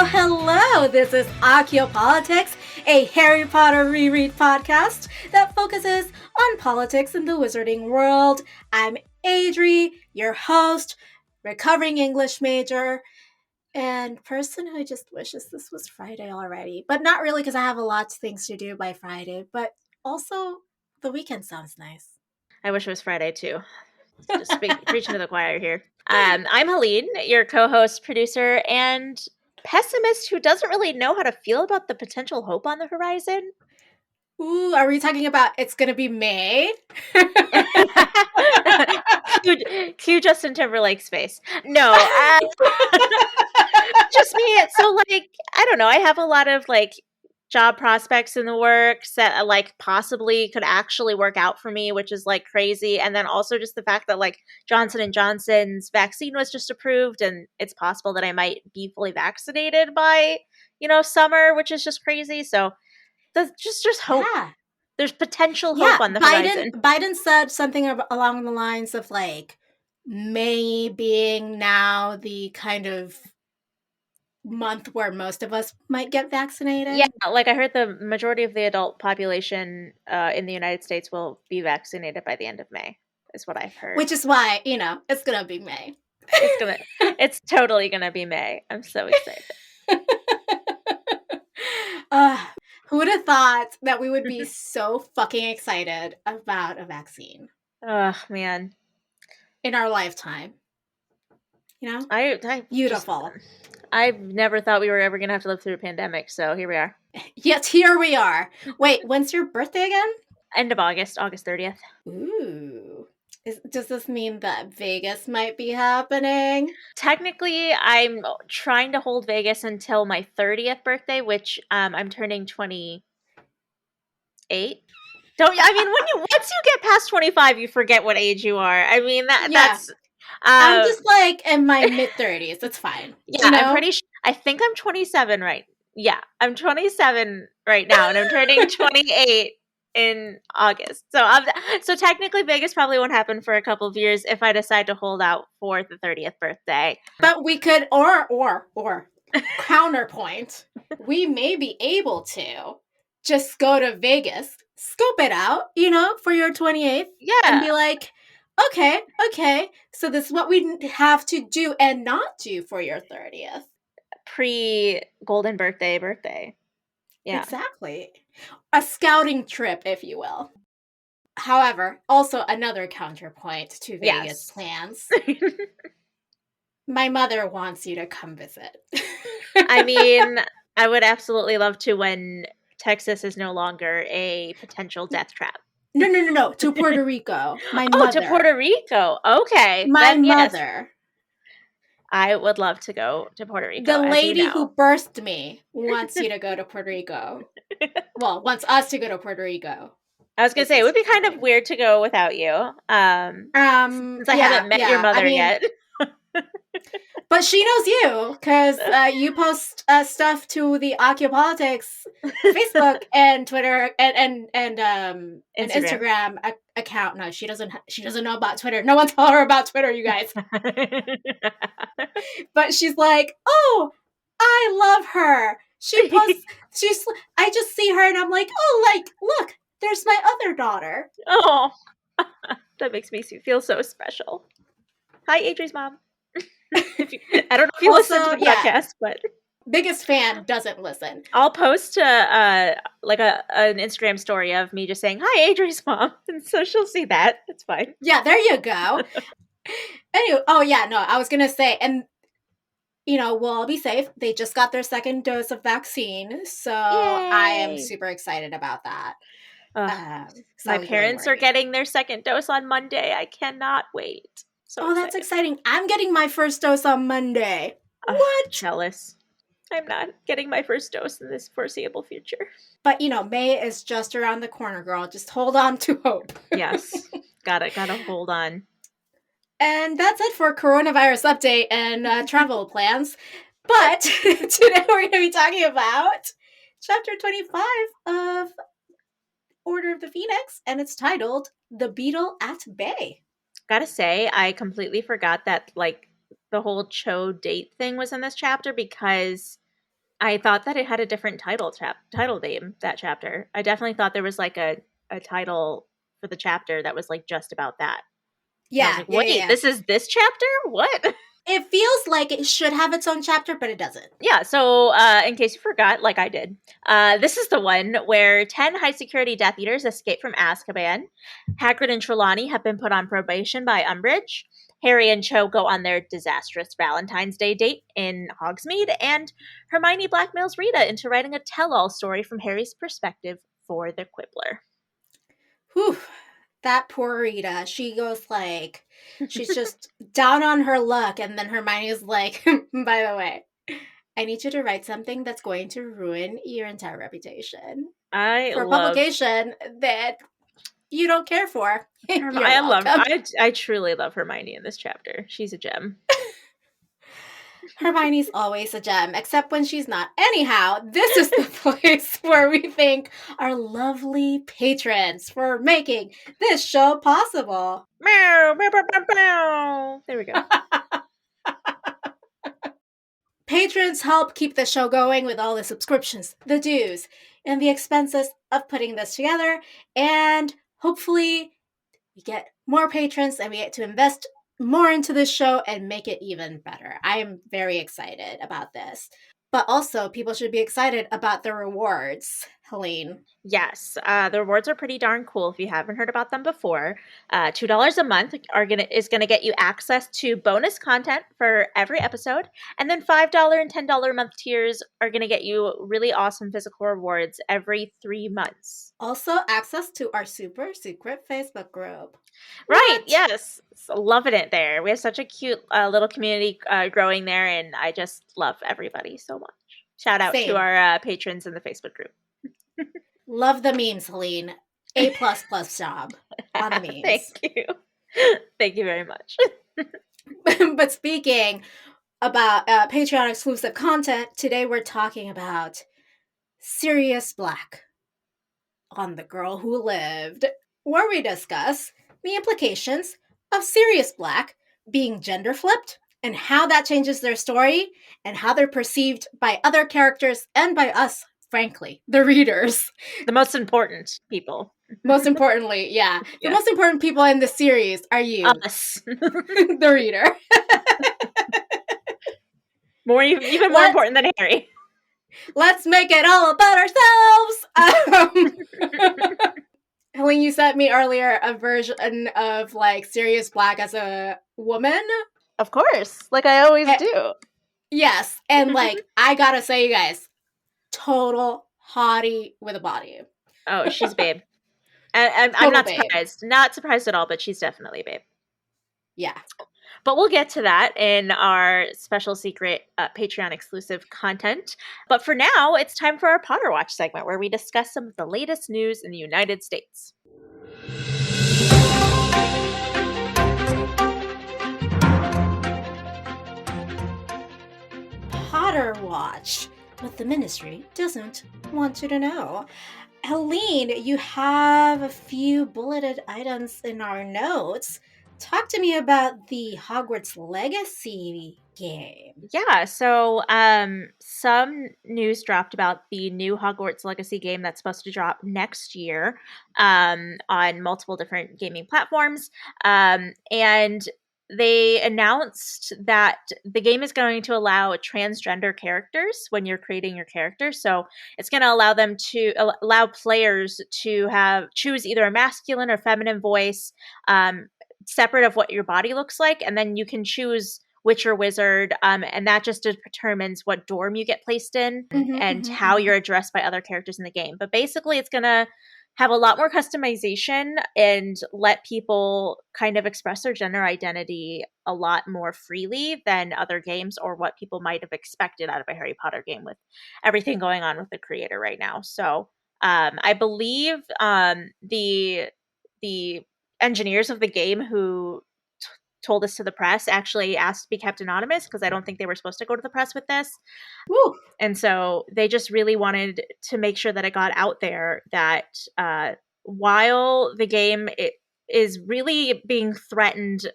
Hello! This is Archaeopolitics, a Harry Potter reread podcast that focuses on politics in the wizarding world. I'm Adri, your host, recovering English major, and person who just wishes this was Friday already. But not really, because I have a lot of things to do by Friday, but also the weekend sounds nice. I wish it was Friday too. Just preaching to the choir here. I'm Helene, your co-host, producer, and pessimist who doesn't really know how to feel about the potential hope on the horizon. Ooh, are we talking about it's gonna be May? Cue Justin Timberlake's face. No, just me. So, I don't know. I have a lot of, job prospects in the works that, possibly could actually work out for me, which is, crazy. And then also just the fact that, Johnson & Johnson's vaccine was just approved, and it's possible that I might be fully vaccinated by, summer, which is just crazy. So, just hope. Yeah. There's potential hope on the horizon. Biden said something along the lines of May being now the kind of month where most of us might get vaccinated. Yeah, I heard the majority of the adult population in the United States will be vaccinated by the end of May, is what I've heard. Which is why, it's gonna be May. It's totally gonna be May. I'm so excited. Who would have thought that we would be so fucking excited about a vaccine? Oh, man. In our lifetime. Beautiful. I never thought we were ever going to have to live through a pandemic, so here we are. Yes, here we are. Wait, when's your birthday again? End of August 30th. Ooh. Does this mean that Vegas might be happening? Technically, I'm trying to hold Vegas until my 30th birthday, which I'm turning 28. Once you get past 25, you forget what age you are. I mean, that's... I'm just in my mid-30s. That's fine. Yeah, I'm pretty sure. I think I'm 27 right. Yeah, I'm 27 right now, and I'm turning 28 in August. So technically, Vegas probably won't happen for a couple of years if I decide to hold out for the 30th birthday. But we could, or counterpoint, we may be able to just go to Vegas, scope it out, for your 28th. Yeah. And be like, okay, so this is what we have to do and not do for your 30th. Pre-golden birthday. Yeah. Exactly. A scouting trip, if you will. However, also another counterpoint to Vegas plans. My mother wants you to come visit. I mean, I would absolutely love to when Texas is no longer a potential death trap. No. To Puerto Rico. My mother. To Puerto Rico. Okay. My mother. I would love to go to Puerto Rico. The lady who birthed me wants you to go to Puerto Rico. Well, wants us to go to Puerto Rico. I was going to say, it would be kind of weird to go without you. Since I haven't met your mother yet. But she knows you, because you post stuff to the Archaeopolitics Facebook and Twitter and Instagram account. No, she doesn't know about Twitter. No one tell her about Twitter, you guys. But she's like, oh, I love her. She posts. I just see her and I'm like, oh, look, there's my other daughter. Oh, that makes me feel so special. Hi, Adri's mom. I don't know if you listen to the podcast, but biggest fan doesn't listen. I'll post an Instagram story of me just saying, hi, Adri's mom, and so she'll see that. It's fine. Yeah, there you go. Anyway, I was gonna say, and we'll all be safe. They just got their second dose of vaccine, so yay! I am super excited about that. My parents are getting their second dose on Monday. I cannot wait. So that's exciting. I'm getting my first dose on Monday. What? Jealous. I'm not getting my first dose in this foreseeable future. But, May is just around the corner, girl. Just hold on to hope. Yes. Gotta hold on. And that's it for coronavirus update and travel plans. But today we're going to be talking about Chapter 25 of Order of the Phoenix, and it's titled The Beetle at Bay. Gotta say, I completely forgot that the whole Cho date thing was in this chapter because I thought that it had a different title name, that chapter. I definitely thought there was like a title for the chapter that was like just about that. And I was Yeah, like, yeah, yeah, wait, yeah. this is this chapter? What? It feels like it should have its own chapter, but it doesn't. Yeah, so in case you forgot, like I did, this is the one where 10 high security Death Eaters escape from Azkaban. Hagrid and Trelawney have been put on probation by Umbridge. Harry and Cho go on their disastrous Valentine's Day date in Hogsmeade, and Hermione blackmails Rita into writing a tell all story from Harry's perspective for the Quibbler. Whew. That poor Rita. She goes like, she's just down on her luck, and then Hermione's like, by the way, I need you to write something that's going to ruin your entire reputation I for a love publication that you don't care for. You're I love welcome. I truly love Hermione in this chapter. She's a gem. Hermione's always a gem, except when she's not. Anyhow, this is the place where we thank our lovely patrons for making this show possible. Meow, meow, meow, meow, meow. There we go. Patrons help keep the show going with all the subscriptions, the dues, and the expenses of putting this together. And hopefully, we get more patrons and we get to invest more into this show and make it even better. I am very excited about this. But also, people should be excited about the rewards, Helene. Yes, the rewards are pretty darn cool if you haven't heard about them before. $2 a month is gonna get you access to bonus content for every episode, and then $5 and $10 a month tiers are gonna get you really awesome physical rewards every 3 months. Also, access to our super secret Facebook group. Right, What? yes. So loving it there. We have such a cute little community growing there, and I just love everybody so much. Shout out to Same. our patrons in the Facebook group. Love the memes, Helene. A++ job on the memes. Thank you. Thank you very much. But speaking about Patreon exclusive content, today we're talking about Sirius Black on The Girl Who Lived, where we discuss the implications of Sirius Black being gender flipped and how that changes their story and how they're perceived by other characters and by us, frankly, the readers. The most important people. Most importantly, yeah. The Yeah. most important people in the series are you, Us. the reader. Even more important than Harry. Let's make it all about ourselves. Helene, you sent me earlier a version of like Sirius Black as a woman. Of course, like I always do. Yes, and like I gotta say, you guys, total hottie with a body. Oh, she's babe. I'm not surprised. Not surprised at all, but she's definitely babe. Yeah. But we'll get to that in our special secret Patreon exclusive content. But for now, it's time for our Potter Watch segment where we discuss some of the latest news in the United States. Potter Watch, what the ministry doesn't want you to know. Helene, you have a few bulleted items in our notes. Talk to me about the Hogwarts Legacy game. Yeah, so some news dropped about the new Hogwarts Legacy game that's supposed to drop next year on multiple different gaming platforms. And they announced that the game is going to allow transgender characters when you're creating your character. So it's going to allow them to allow players to choose either a masculine or feminine voice, separate of what your body looks like, and then you can choose witch or wizard, and that just determines what dorm you get placed in and how you're addressed by other characters in the game. But basically, it's going to have a lot more customization and let people kind of express their gender identity a lot more freely than other games or what people might have expected out of a Harry Potter game with everything going on with the creator right now. So I believe the engineers of the game who told us to the press actually asked to be kept anonymous because I don't think they were supposed to go to the press with this. Woo. And so they just really wanted to make sure that it got out there that while the game is really being threatened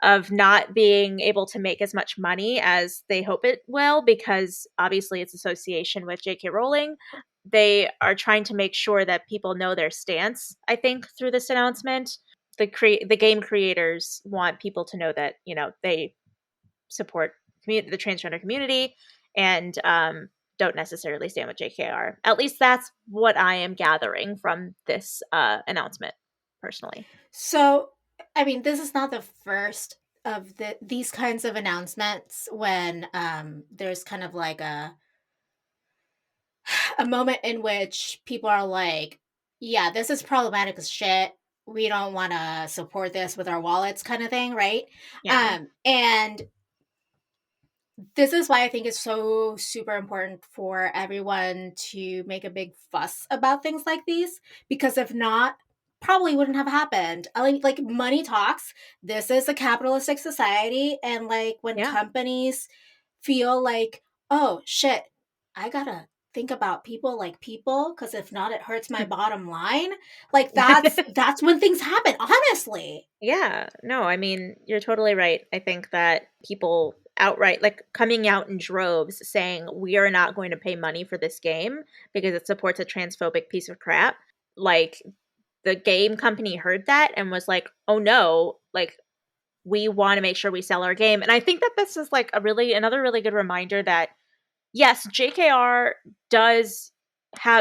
of not being able to make as much money as they hope it will, because obviously it's association with J.K. Rowling. They are trying to make sure that people know their stance, I think, through this announcement. The game creators want people to know that, they support the transgender community and don't necessarily stand with JKR. At least that's what I am gathering from this announcement, personally. So, I mean, this is not the first of these kinds of announcements when there's kind of like a moment in which people are like, yeah, this is problematic as shit. We don't want to support this with our wallets, kind of thing, right? Yeah. And this is why I think it's so super important for everyone to make a big fuss about things like these, because if not, probably wouldn't have happened. Like money talks. This is a capitalistic society, and like when Yeah. companies feel like, oh shit, I gotta think about people like people, because if not, it hurts my bottom line. Like that's when things happen. Honestly. Yeah. No, I mean, you're totally right. I think that people outright, like, coming out in droves saying, we are not going to pay money for this game because it supports a transphobic piece of crap. Like, the game company heard that and was like, oh no, like, we want to make sure we sell our game. And I think that this is like another really good reminder that yes, JKR does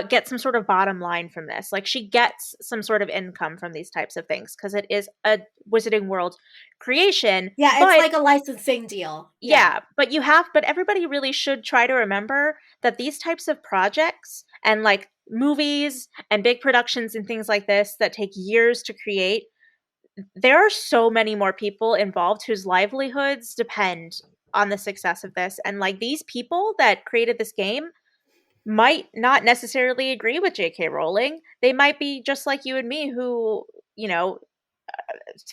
get some sort of bottom line from this. Like, she gets some sort of income from these types of things because it is a Wizarding World creation. Yeah, it's But like a licensing deal. Yeah. yeah, but everybody really should try to remember that these types of projects and like movies and big productions and things like this that take years to create, there are so many more people involved whose livelihoods depend on the success of this. And like, these people that created this game might not necessarily agree with JK Rowling. They might be just like you and me who,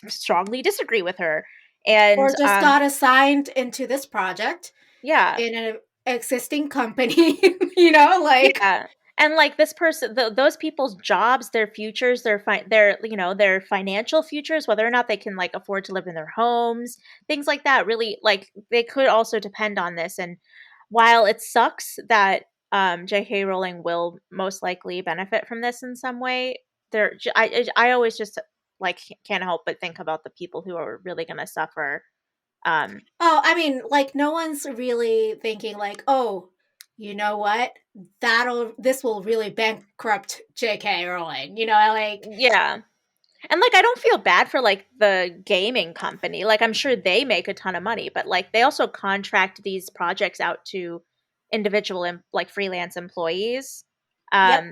strongly disagree with her. And Or just got assigned into this project yeah. in an existing company, like. Yeah. And like, this person, those people's jobs, their futures, their financial futures, whether or not they can like afford to live in their homes, things like that, really, like, they could also depend on this. And while it sucks that J.K. Rowling will most likely benefit from this in some way, I always just like can't help but think about the people who are really going to suffer. Oh, I mean, like, no one's really thinking like, oh, you know what? This will really bankrupt J.K. Rowling. Like. Yeah. And, like, I don't feel bad for, like, the gaming company. Like, I'm sure they make a ton of money, but, like, they also contract these projects out to individual, like, freelance employees, Yep.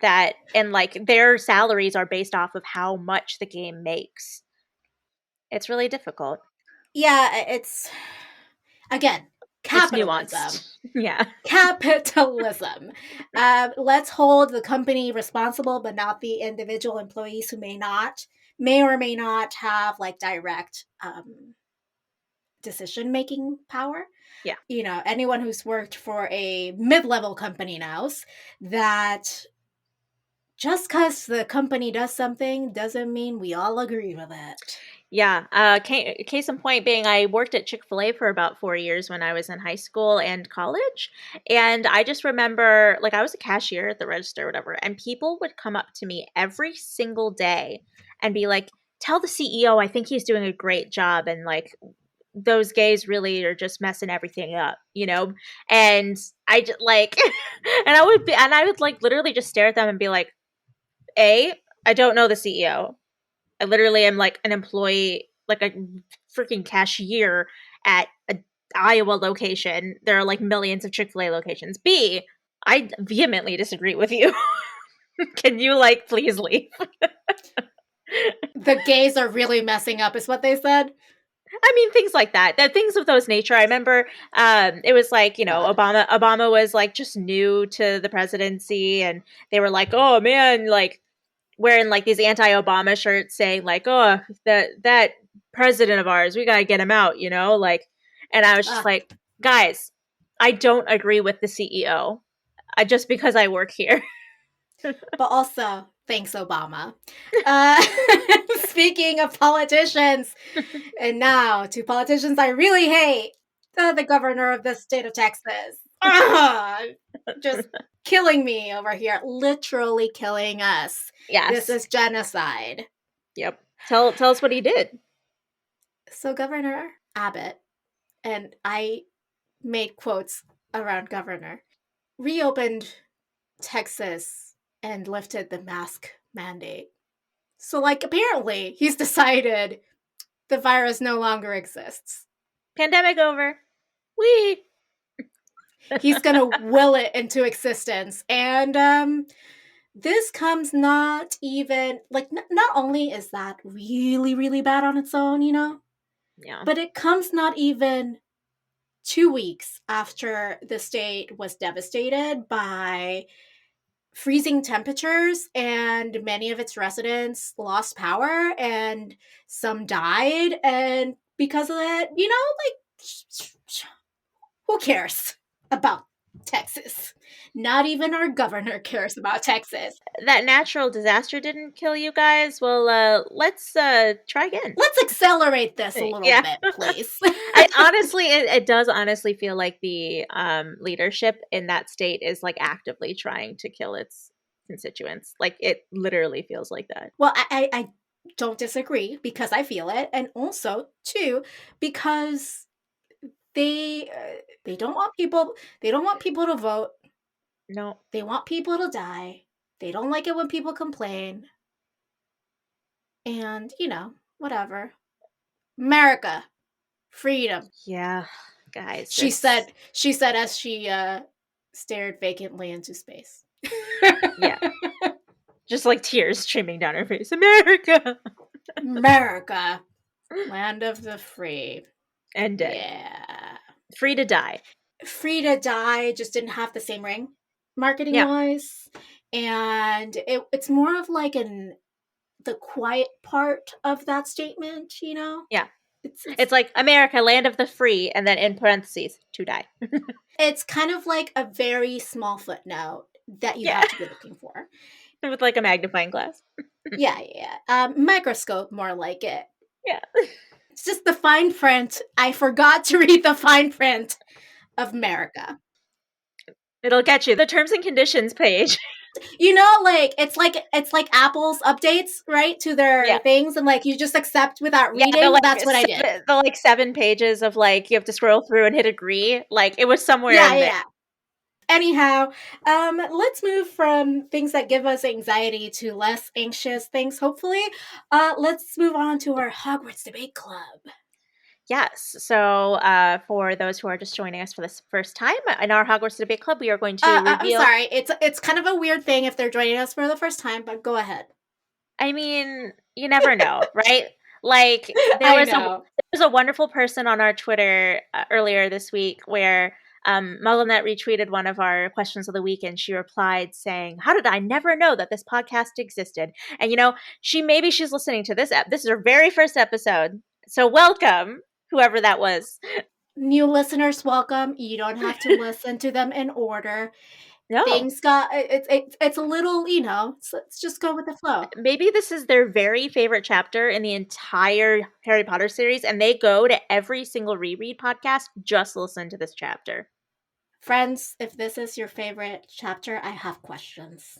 that and, like, their salaries are based off of how much the game makes. It's really difficult. Yeah, it's again It's capitalism. nuanced. Yeah. Capitalism. Let's hold the company responsible, but not the individual employees who may or may not have like direct decision making power. Yeah. Anyone who's worked for a mid-level company knows that just because the company does something doesn't mean we all agree with it. Yeah. Case in point being, I worked at Chick-fil-A for about 4 years when I was in high school and college. And I just remember, like, I was a cashier at the register or whatever, and people would come up to me every single day and be like, tell the CEO I think he's doing a great job. And like, those gays really are just messing everything up, And I just like, and I would like literally just stare at them and be like, I don't know the CEO. I literally am like an employee, like a freaking cashier at a Iowa location. There are like millions of Chick-fil-A locations. B, I vehemently disagree with you. Can you like please leave? The gays are really messing up, is what they said. I mean, things like that. Things of those nature. I remember it was like, God. Obama was like just new to the presidency, and they were like, oh man, like wearing like these anti-Obama shirts saying like, oh, that president of ours, we gotta get him out, like, and I was just like, guys, I don't agree with the CEO. Just because I work here. But also, thanks, Obama. Uh, Speaking of politicians, and now to politicians I really hate, the governor of the state of Texas. Just killing me over here, literally killing us. Yes. This is genocide. Yep. Tell us what he did. So Governor Abbott, and I made quotes around governor, reopened Texas and lifted the mask mandate. So, like, apparently he's decided the virus no longer exists. Pandemic over. Whee! He's gonna will it into existence. And this comes not even, like, not only is that really, really bad on its own, you know? Yeah. But it comes not even 2 weeks after the state was devastated by freezing temperatures, and many of its residents lost power and some died. And because of that, you know, like, who cares about Texas? Not even our governor cares about Texas. That natural disaster didn't kill you guys. Well, let's try again. Let's accelerate this a little bit, please. It does honestly feel like the leadership in that state is like actively trying to kill its constituents. Like, it literally feels like that. Well, I don't disagree, because I feel it, and also too because they don't want people to vote. No. They want people to die. They don't like it when people complain. And, you know, whatever. America, freedom. Yeah, guys. She said as she stared vacantly into space. Yeah. Just like tears streaming down her face. America. America. Land of the free. And dead. Yeah. Free to die. Free to die just didn't have the same ring, marketing wise. And it's more of like the quiet part of that statement, you know? Yeah. It's like America, land of the free, and then in parentheses, to die. It's kind of like a very small footnote that you have to be looking for. With like a magnifying glass. Yeah. Microscope, more like it. Yeah. It's just the fine print. I forgot to read the fine print of America. It'll get you. The terms and conditions page. You know, like it's like Apple's updates, right, to their things, and like you just accept without reading. Like, that's what I did. The like 7 pages of like you have to scroll through and hit agree. Like, it was somewhere in there. Yeah. Anyhow, let's move from things that give us anxiety to less anxious things, hopefully. Let's move on to our Hogwarts Debate Club. Yes. So for those who are just joining us for this first time, in our Hogwarts Debate Club, we are going to reveal... I'm sorry. It's kind of a weird thing if they're joining us for the first time, but go ahead. I mean, you never know, right? Like, there was a wonderful person on our Twitter earlier this week where MuggleNet retweeted one of our questions of the week, and she replied saying, "How did I never know that this podcast existed?" And, you know, she's listening to this. This is her very first episode. So welcome, whoever that was. New listeners, welcome. You don't have to listen to them in order. No. Things got, it's a little, you know, let's just go with the flow. Maybe this is their very favorite chapter in the entire Harry Potter series, and they go to every single reread podcast just to listen to this chapter. Friends, if this is your favorite chapter, I have questions.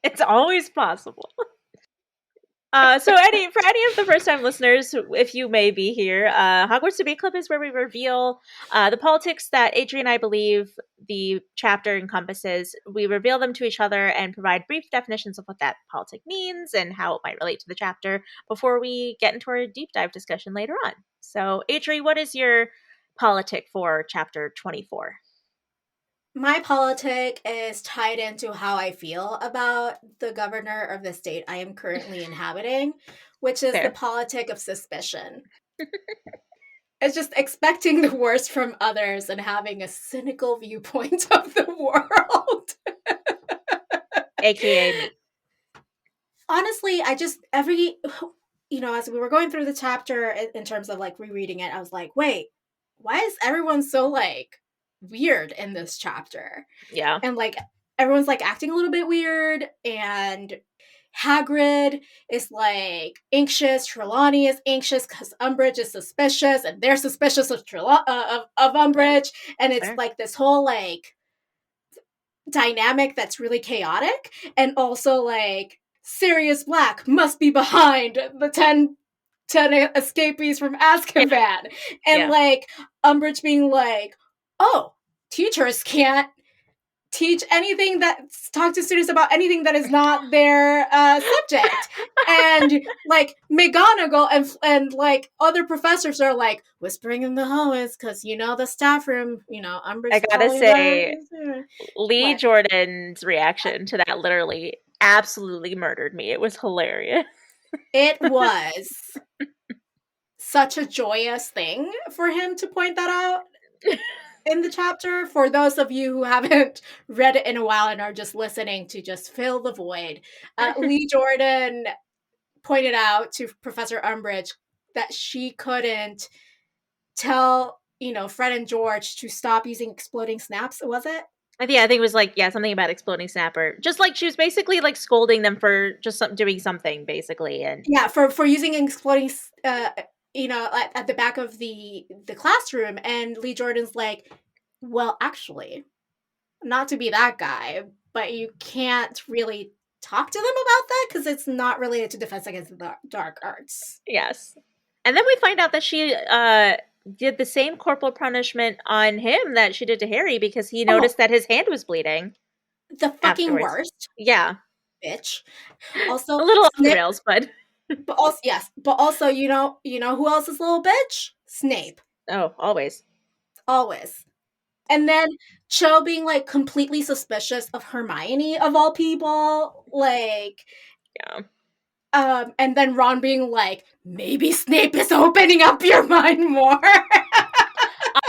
It's always possible. So for any of the first-time listeners, if you may be here, Hogwarts Debate Club is where we reveal the politics that Adri and I believe the chapter encompasses. We reveal them to each other and provide brief definitions of what that politic means and how it might relate to the chapter before we get into our deep dive discussion later on. So, Adri, what is your politic for chapter 24? My politic is tied into how I feel about the governor of the state I am currently inhabiting, which is the politic of suspicion. It's just expecting the worst from others and having a cynical viewpoint of the world. AKA me. Honestly, as we were going through the chapter in terms of like rereading it, I was like, wait, why is everyone so like weird in this chapter? Yeah. And like everyone's like acting a little bit weird, and Hagrid is like anxious, Trelawney is anxious because Umbridge is suspicious, and they're suspicious of Umbridge, and it's Fair. like this whole like dynamic that's really chaotic, and also like Sirius Black must be behind the 10 escapees from Yeah. Azkaban, and Yeah. like Umbridge being like, oh, teachers can't teach anything that talk to students about anything that is not their subject, and like McGonagall and like other professors are like whispering in the hallways because the staff room, I Umbridge gotta probably better. say, Lee What? Jordan's reaction to that literally absolutely murdered me. It was hilarious. It was such a joyous thing for him to point that out in the chapter. For those of you who haven't read it in a while and are just listening to just fill the void, Lee Jordan pointed out to Professor Umbridge that she couldn't tell, Fred and George to stop using exploding snaps, was it? I think it was like, yeah, something about exploding snapper. Just like she was basically like scolding them for just doing something, basically. And Yeah, for using exploding at the back of the classroom, and Lee Jordan's like, well, actually, not to be that guy, but you can't really talk to them about that because it's not related to defense against the dark arts. yes. And then we find out that she did the same corporal punishment on him that she did to Harry because he Oh, noticed that his hand was bleeding the fucking afterwards. worst, Yeah. bitch. A Also, little off the Snape, rails, but but also yes, but also who else is a little bitch? Snape, oh, always. always. And then Cho being like completely suspicious of Hermione of all people, like, Yeah. and then Ron being like, maybe Snape is opening up your mind more.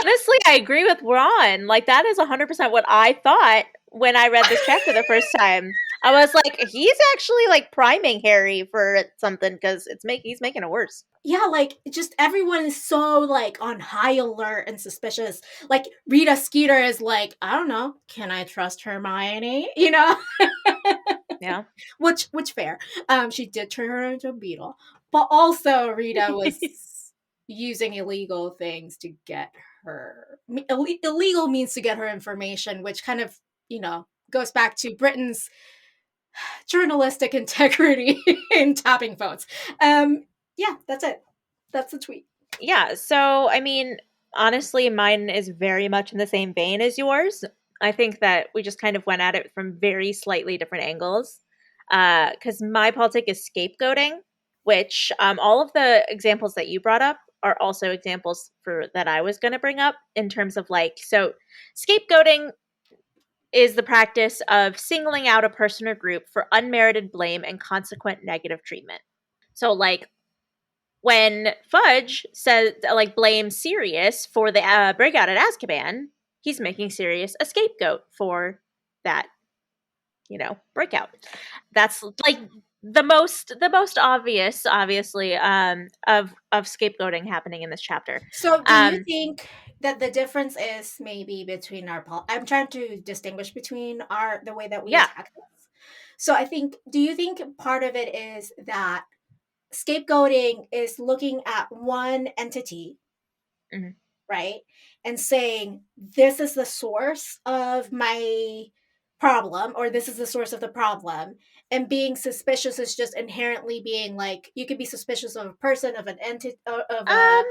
Honestly, I agree with Ron. Like that is 100% what I thought when I read this chapter the first time. I was like, he's actually like priming Harry for something because he's making it worse. Yeah, like just everyone is so like on high alert and suspicious. Like Rita Skeeter is like, I don't know, can I trust Hermione? Yeah. Which fair. She did turn her into a beetle, but also Rita was using illegal things to get her illegal means to get her information, which kind of goes back to Britain's journalistic integrity in tapping phones. Yeah, that's it. That's the tweet. Yeah. So, I mean, honestly, mine is very much in the same vein as yours. I think that we just kind of went at it from very slightly different angles. Because my politic is scapegoating, which all of the examples that you brought up are also examples for that I was going to bring up in terms of like, so scapegoating is the practice of singling out a person or group for unmerited blame and consequent negative treatment. So, like, when Fudge says, like, blames Sirius for the breakout at Azkaban, he's making Sirius a scapegoat for that, breakout. That's like the most obvious, obviously, of scapegoating happening in this chapter. So, do you Um, think that the difference is maybe between I'm trying to distinguish between the way that we yeah, attack this. So, do you think part of it is that scapegoating is looking at one entity, mhm. right? And saying, this is the source of my problem, or this is the source of the problem. And being suspicious is just inherently being like, you could be suspicious of a person, of an entity, Um, I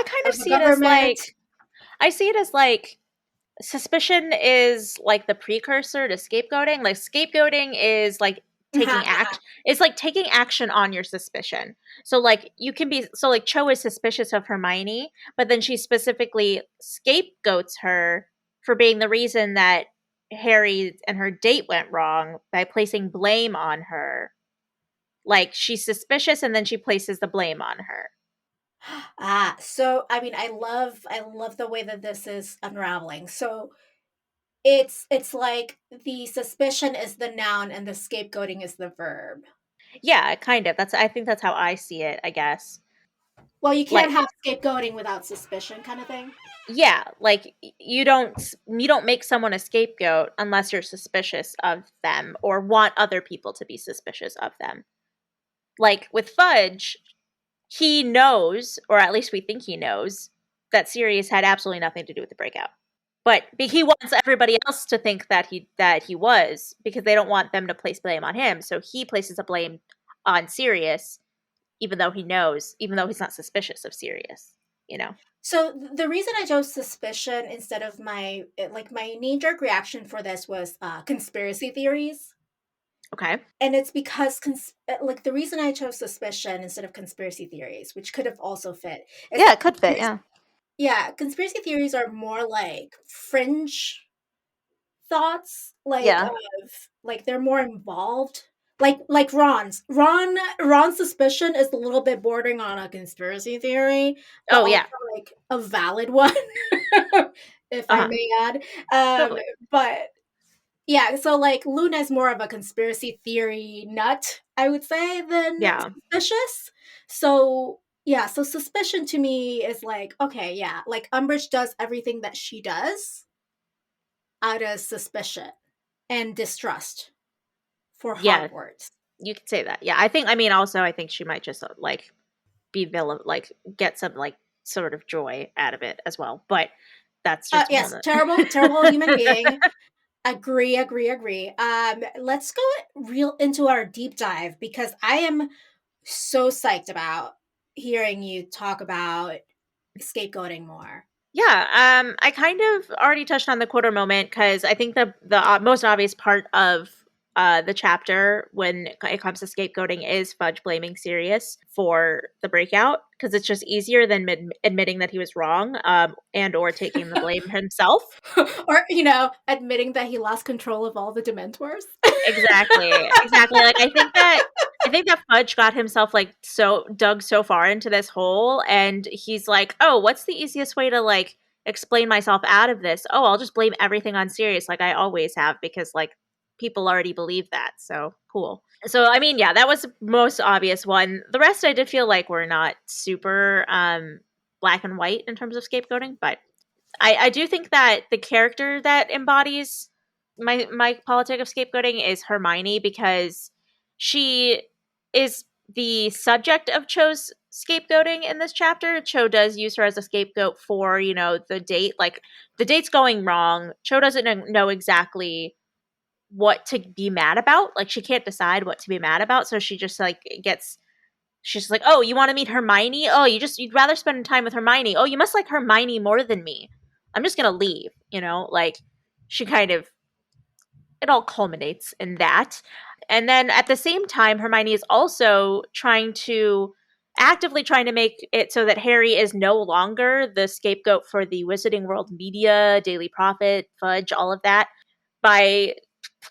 kind of of a see it as government. like suspicion is like the precursor to scapegoating. Like scapegoating is like taking action on your suspicion. So like you can be so like Cho is suspicious of Hermione, but then she specifically scapegoats her for being the reason that Harry and her date went wrong by placing blame on her. Like she's suspicious and then she places the blame on her. So I mean, I love the way that this is unraveling. So it's like the suspicion is the noun and the scapegoating is the verb. Yeah, kind of. I think that's how I see it, I guess. Well, you can't Like have scapegoating without suspicion, kind of thing. Yeah, like you don't make someone a scapegoat unless you're suspicious of them or want other people to be suspicious of them. Like with Fudge, he knows, or at least we think he knows, that Sirius had absolutely nothing to do with the breakout. But he wants everybody else to think that he was, because they don't want them to place blame on him. So he places the blame on Sirius, even though he knows, even though he's not suspicious of Sirius, you know. So the reason I chose suspicion instead of my knee-jerk reaction for this was conspiracy theories. Okay. And it's because like the reason I chose suspicion instead of conspiracy theories, which could have also fit, is Yeah, that it could fit. Yeah. yeah, conspiracy theories are more like fringe thoughts, like Yeah. of like they're more involved. Like Ron's suspicion is a little bit bordering on a conspiracy theory, but Oh also yeah. like a valid one, if Uh I huh. may add. Um, Totally. but yeah, so like Luna's more of a conspiracy theory nut, I would say, than Yeah. suspicious. So yeah, so suspicion to me is like, okay, yeah, like Umbridge does everything that she does out of suspicion and distrust for Yeah. Hogwarts. You could say that. Yeah. I mean, also, I think she might just like be villain, like get some like sort of joy out of it as well. But that's just one Yes, of terrible, terrible human the. being. Agree, agree, agree. Let's go real into our deep dive because I am so psyched about hearing you talk about scapegoating more. Yeah, I kind of already touched on the quarter moment because I think the most obvious part of the chapter when it comes to scapegoating is Fudge blaming Sirius for the breakout because it's just easier than admitting that he was wrong, and or taking the blame himself. Or, admitting that he lost control of all the Dementors. Exactly, exactly. Like I think that Fudge got himself like so dug so far into this hole, and he's like, "Oh, what's the easiest way to like explain myself out of this? Oh, I'll just blame everything on Sirius, like I always have, because like people already believe that. So cool." So I mean, yeah, that was the most obvious one. The rest I did feel like were not super black and white in terms of scapegoating, but I do think that the character that embodies my politic of scapegoating is Hermione because she is the subject of Cho's scapegoating in this chapter. Cho does use her as a scapegoat for, the date. Like the date's going wrong. Cho doesn't know exactly what to be mad about. Like she can't decide what to be mad about. So she just like gets she's like, "Oh, you want to meet Hermione? Oh, you'd rather spend time with Hermione. Oh, you must like Hermione more than me. I'm just going to leave." Like she kind of it all culminates in that. And then at the same time, Hermione is also actively trying to make it so that Harry is no longer the scapegoat for the Wizarding World media, Daily Prophet, Fudge, all of that, by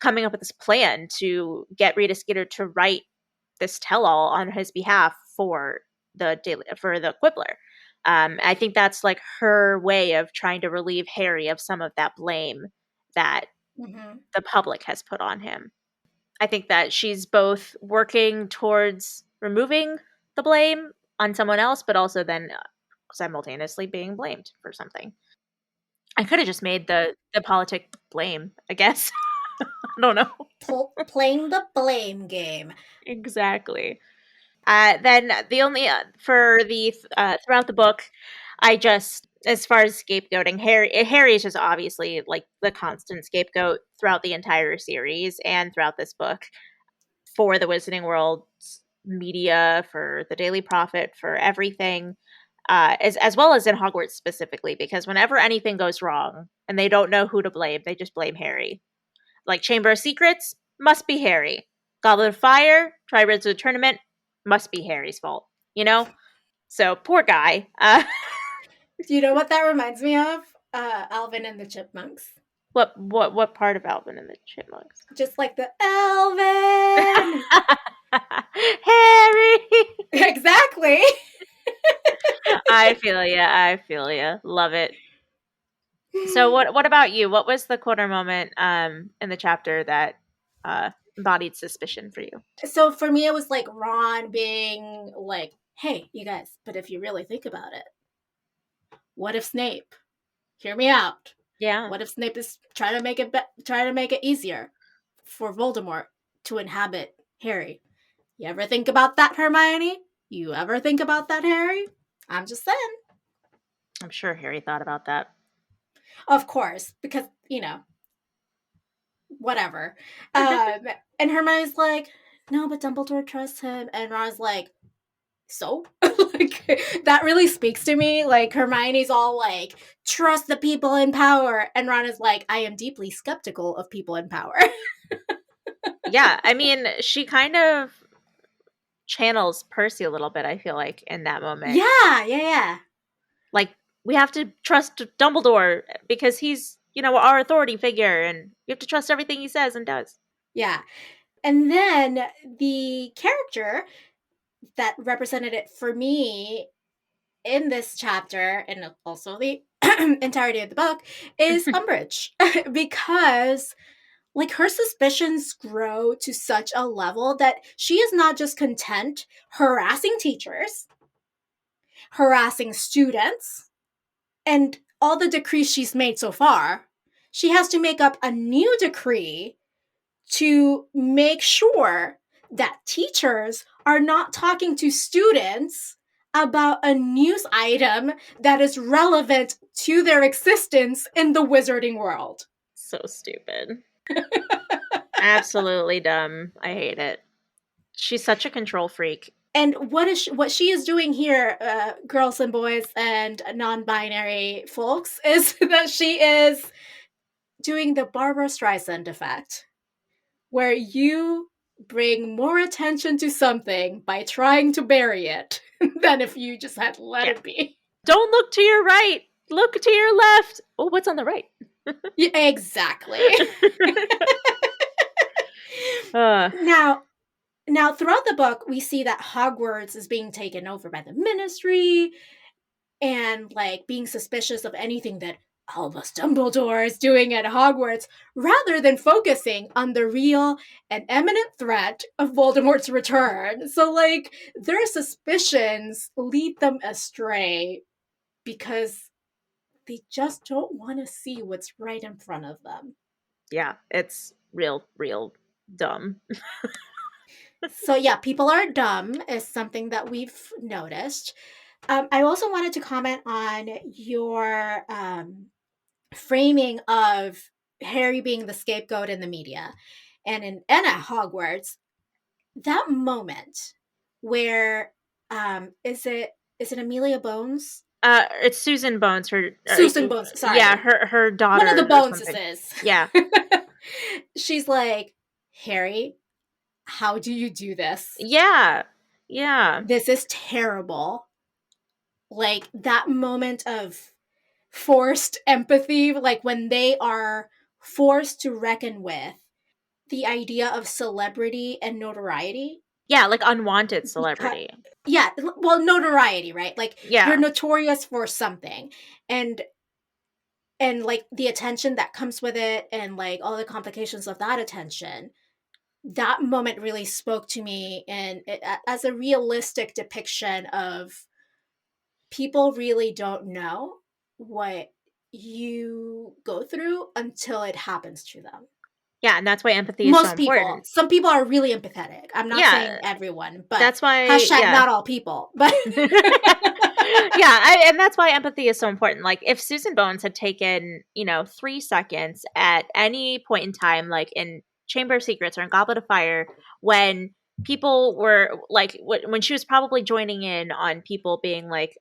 coming up with this plan to get Rita Skeeter to write this tell-all on his behalf for the Quibbler. I think that's like her way of trying to relieve Harry of some of that blame that Mm-hmm. the public has put on him. I think that she's both working towards removing the blame on someone else, but also then simultaneously being blamed for something. I could have just made the politic blame, I guess. I don't know. Playing the blame game. Exactly. Then the only for the throughout the book, I just as far as scapegoating, Harry is just obviously like the constant scapegoat throughout the entire series and throughout this book for the Wizarding World media, for the Daily Prophet, for everything, as well as in Hogwarts specifically, because whenever anything goes wrong and they don't know who to blame, they just blame Harry. Like Chamber of Secrets must be Harry. Goblet of Fire, Triwizard of the Tournament must be Harry's fault. You know, so poor guy. Do you know what that reminds me of? Alvin and the Chipmunks. What part of Alvin and the Chipmunks? Just like the Alvin. Harry. Exactly. I feel ya. I feel ya. Love it. So what about you? What was the quarter moment in the chapter that embodied suspicion for you? So for me, it was like Ron being like, "Hey, you guys, but if you really think about it, what if Snape? Hear me out. Yeah. What if Snape is trying to make it easier for Voldemort to inhabit Harry? You ever think about that, Hermione? You ever think about that, Harry? I'm just saying. I'm sure Harry thought about that. Of course, because, whatever. And Hermione's like, no, but Dumbledore trusts him. And Ron's like, so? Like, that really speaks to me. Like, Hermione's all like, trust the people in power. And Ron is like, I am deeply skeptical of people in power. Yeah, I mean, she kind of channels Percy a little bit, I feel like, in that moment. Yeah. Like, we have to trust Dumbledore because he's, our authority figure, and you have to trust everything he says and does. Yeah. And then the character that represented it for me in this chapter, and also the entirety of the book, is Umbridge. Because, like, her suspicions grow to such a level that she is not just content harassing teachers, harassing students, and all the decrees she's made so far. She has to make up a new decree to make sure that teachers are not talking to students about a news item that is relevant to their existence in the wizarding world. So stupid. Absolutely dumb. I hate it. She's such a control freak. And what she is doing here, girls and boys and non-binary folks, is that she is doing the Barbara Streisand effect, where you bring more attention to something by trying to bury it than if you just had let it be. Don't look to your right. Look to your left. Oh, what's on the right? Yeah, exactly. Now, throughout the book, we see that Hogwarts is being taken over by the Ministry and, like, being suspicious of anything that Albus Dumbledore is doing at Hogwarts, rather than focusing on the real and imminent threat of Voldemort's return. So, like, their suspicions lead them astray because they just don't want to see what's right in front of them. Yeah, it's real dumb. So, yeah, people are dumb is something that we've noticed. I also wanted to comment on your framing of Harry being the scapegoat in the media and at Hogwarts. That moment where is it Amelia Bones? It's Susan Bones. Susan Bones. Sorry. Yeah, her daughter. One of the Boneses. Yeah. She's like, Harry, how do you do this? Yeah. This is terrible. Like, that moment of forced empathy, like when they are forced to reckon with the idea of celebrity and notoriety. Yeah, like unwanted celebrity. Yeah, well, notoriety, right? Like, yeah, you're notorious for something. And like the attention that comes with it and like all the complications of that attention. That moment really spoke to me and as a realistic depiction of people really don't know what you go through until it happens to them. Yeah, and that's why empathy is Most so people. important. Some people are really empathetic. I'm not saying everyone, but that's why not all people. But and that's why empathy is so important. Like, if Susan Bones had taken 3 seconds at any point in time, like in Chamber of Secrets or in Goblet of Fire, when people were like, when she was probably joining in on people being like,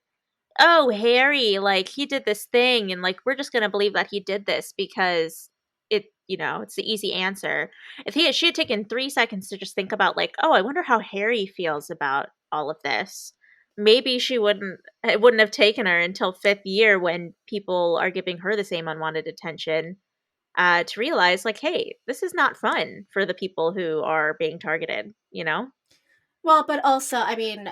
oh, Harry, like, he did this thing, and like, we're just gonna believe that he did this because it's the easy answer. If she had taken 3 seconds to just think about, like, oh, I wonder how Harry feels about all of this, maybe it wouldn't have taken her until 5th year, when people are giving her the same unwanted attention, to realize, like, hey, this is not fun for the people who are being targeted, Well, but also, I mean,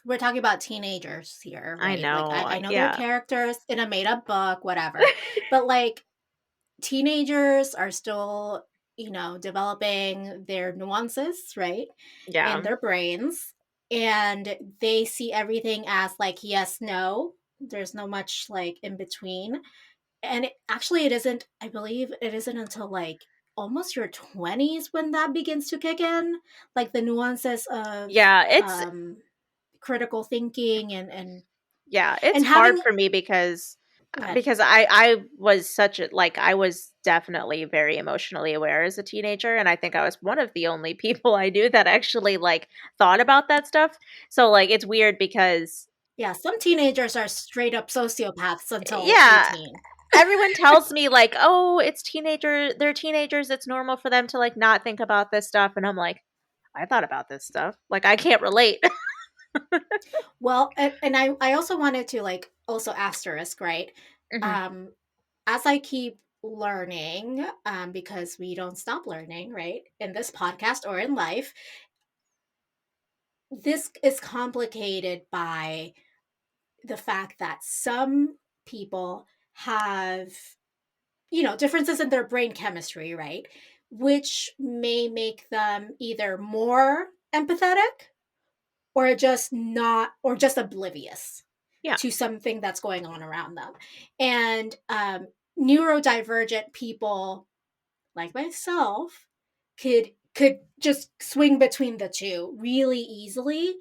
we're talking about teenagers here, right? I know. Like, I know they're characters in a made-up book, whatever. But, like, teenagers are still, developing their nuances, right? Yeah. In their brains. And they see everything as, like, yes, no. There's no much like in between. And actually, it isn't, I believe it isn't until like almost your 20s when that begins to kick in. Like the nuances of Yeah, critical thinking and it's hard having. for me because Go ahead. I was such a like I was definitely very emotionally aware as a teenager, and I think I was one of the only people I knew that actually like thought about that stuff. So like it's weird because Yeah, some teenagers are straight up sociopaths until yeah, 18. everyone tells me like, "Oh, they're teenagers, it's normal for them to like not think about this stuff." And I'm like, "I thought about this stuff. Like I can't relate." Well, and I also wanted to like also asterisk, right? Mhm. Um, as I keep learning, because we don't stop learning, right? In this podcast or in life, this is complicated by the fact that some people have, differences in their brain chemistry, right? Which may make them either more empathetic or just oblivious Yeah. to something that's going on around them. And neurodivergent people like myself could just swing between the two really easily,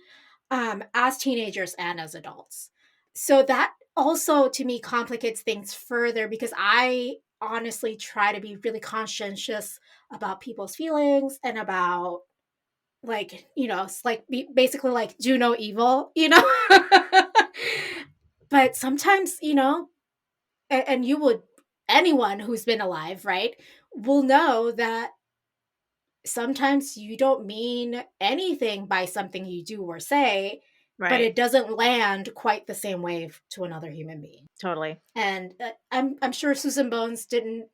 as teenagers and as adults. So that also to me complicates things further because I honestly try to be really conscientious about people's feelings and about, like, it's like basically like do no evil. But sometimes, and you would, anyone who's been alive, right, will know that sometimes you don't mean anything by something you do or say, but Right. it doesn't land quite the same way to another human being. Totally. And I'm sure Susan Bones didn't,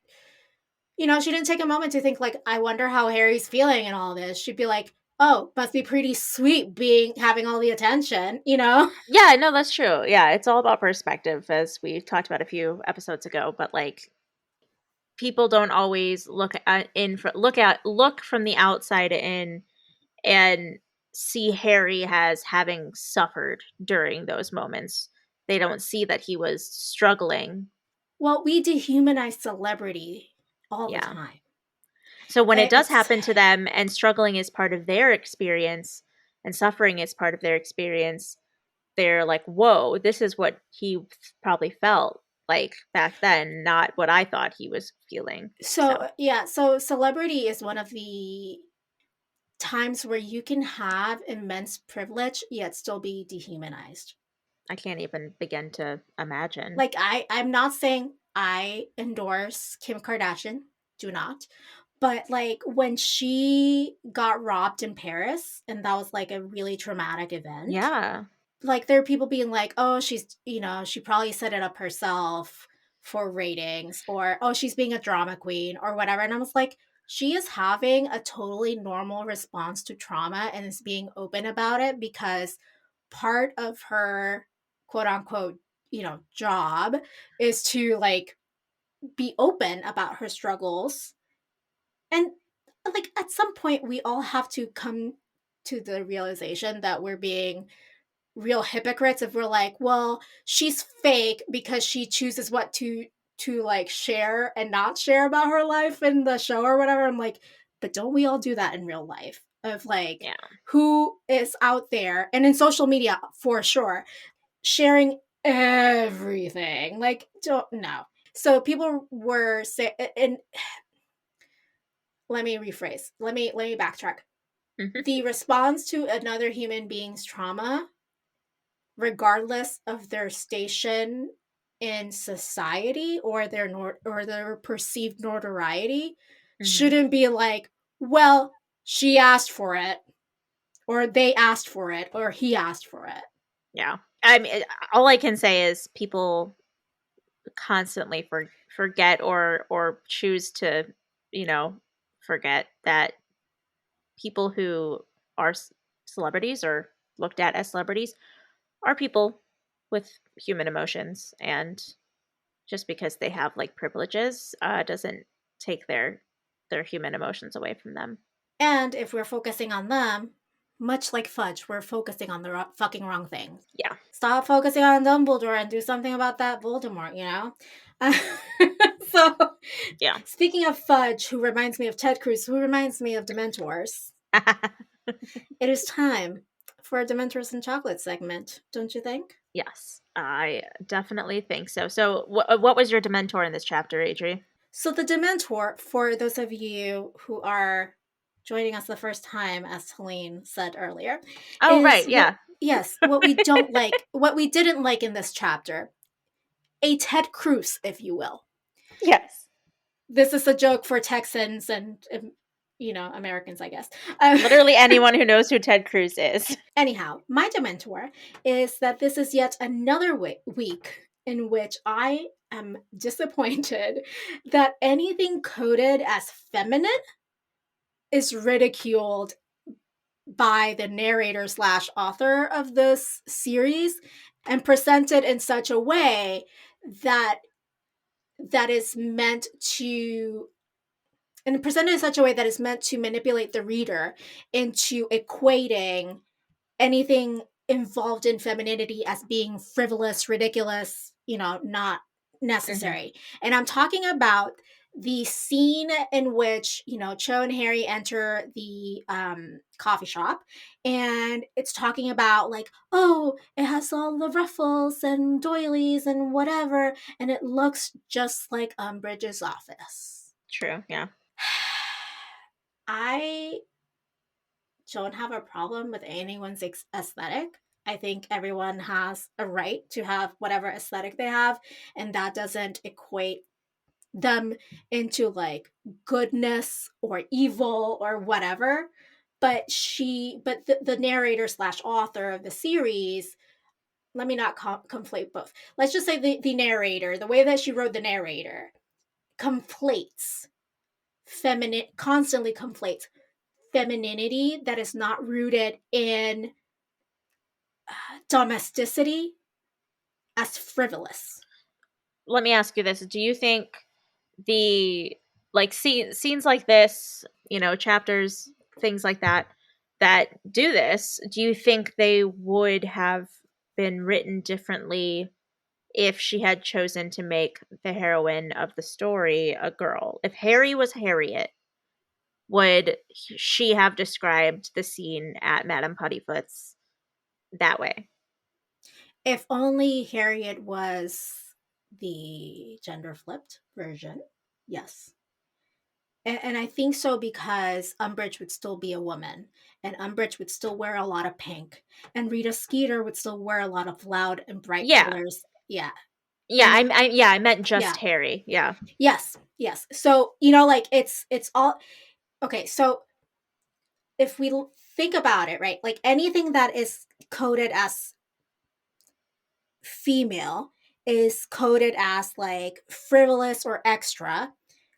she didn't take a moment to think like, I wonder how Harry's feeling and all this. She'd be like, oh, must be pretty sweet being having all the attention. Yeah, no, that's true. Yeah, it's all about perspective, as we talked about a few episodes ago. But like, people don't always look from the outside in and see Harry as having suffered during those moments. They don't see that he was struggling. Well, we dehumanize celebrity all the Yeah. time. So when it does It's happen to them, and struggling is part of their experience, and suffering is part of their experience, they're like, whoa, this is what he probably felt like back then, not what I thought he was feeling. So so yeah, so celebrity is one of the times where you can have immense privilege yet still be dehumanized. I can't even begin to imagine. Like I'm not saying I endorse Kim Kardashian, do not. But like when she got robbed in Paris and that was like a really traumatic event, Yeah. like there are people being like, oh, she probably set it up herself for ratings, or oh, she's being a drama queen or whatever. And I was like, she is having a totally normal response to trauma and is being open about it because part of her quote unquote, job is to like be open about her struggles. And like at some point we all have to come to the realization that we're being real hypocrites if we're like, well, she's fake because she chooses what to like share and not share about her life in the show or whatever. I'm like, but don't we all do that in real life? Of like Yeah. who is out there and in social media for sure sharing everything. Like, don't no. So people were saying, and let me rephrase. Let me backtrack. Mhm. The response to another human being's trauma, regardless of their station in society or their perceived notoriety, Mhm. shouldn't be like, well, she asked for it, or they asked for it, or he asked for it. Yeah. I mean, all I can say is people constantly forget or choose to, you know, forget that people who are celebrities or looked at as celebrities are people with human emotions, and just because they have like privileges doesn't take their human emotions away from them. And if we're focusing on them, much like Fudge, we're focusing on the fucking wrong thing. Yeah. Stop focusing on Dumbledore and do something about that Voldemort, you know? So, Yeah. speaking of Fudge, who reminds me of Ted Cruz, who reminds me of Dementors, it is time for a Dementors and Chocolate segment, don't you think? Yes, I definitely think so. So, what was your Dementor in this chapter, Adri? So, the Dementor, for those of you who are joining us the first time, as Helene said earlier, Oh, is right, yeah. what we don't like, what we didn't like in this chapter. A Ted Cruz, if you will. Yes. This is a joke for Texans and Americans, I guess. Literally anyone who knows who Ted Cruz is. Anyhow, my Dementor is that this is yet another week in which I am disappointed that anything coded as feminine is ridiculed by the narrator slash author of this series and presented in such a way that is meant to manipulate the reader into equating anything involved in femininity as being frivolous, ridiculous, not necessary. And I'm talking about the scene in which, Cho and Harry enter the coffee shop, and it's talking about like, oh, it has all the ruffles and doilies and whatever, and it looks just like Umbridge's office. True, yeah. I don't have a problem with anyone's aesthetic. I think everyone has a right to have whatever aesthetic they have, and that doesn't equate them into like goodness or evil or whatever. But the narrator slash author of the series, let me not conflate both. Let's just say the narrator, the way that she wrote the narrator, constantly conflates femininity that is not rooted in domesticity as frivolous. Let me ask you this. Do you think the scenes like this, chapters, things like that do this, do you think they would have been written differently if she had chosen to make the heroine of the story a girl? If Harry was Harriet, would she have described the scene at Madame Puddifoot's that way? If only Harriet was the gender flipped version, yes. And I think so because Umbridge would still be a woman, and Umbridge would still wear a lot of pink, and Rita Skeeter would still wear a lot of loud and bright Yeah. colors. Yeah. Yeah, And I meant just yeah. Harry. Yeah. Yes. So, like it's all okay. So if we think about it, right, like anything that is coded as female is coded as like frivolous or extra.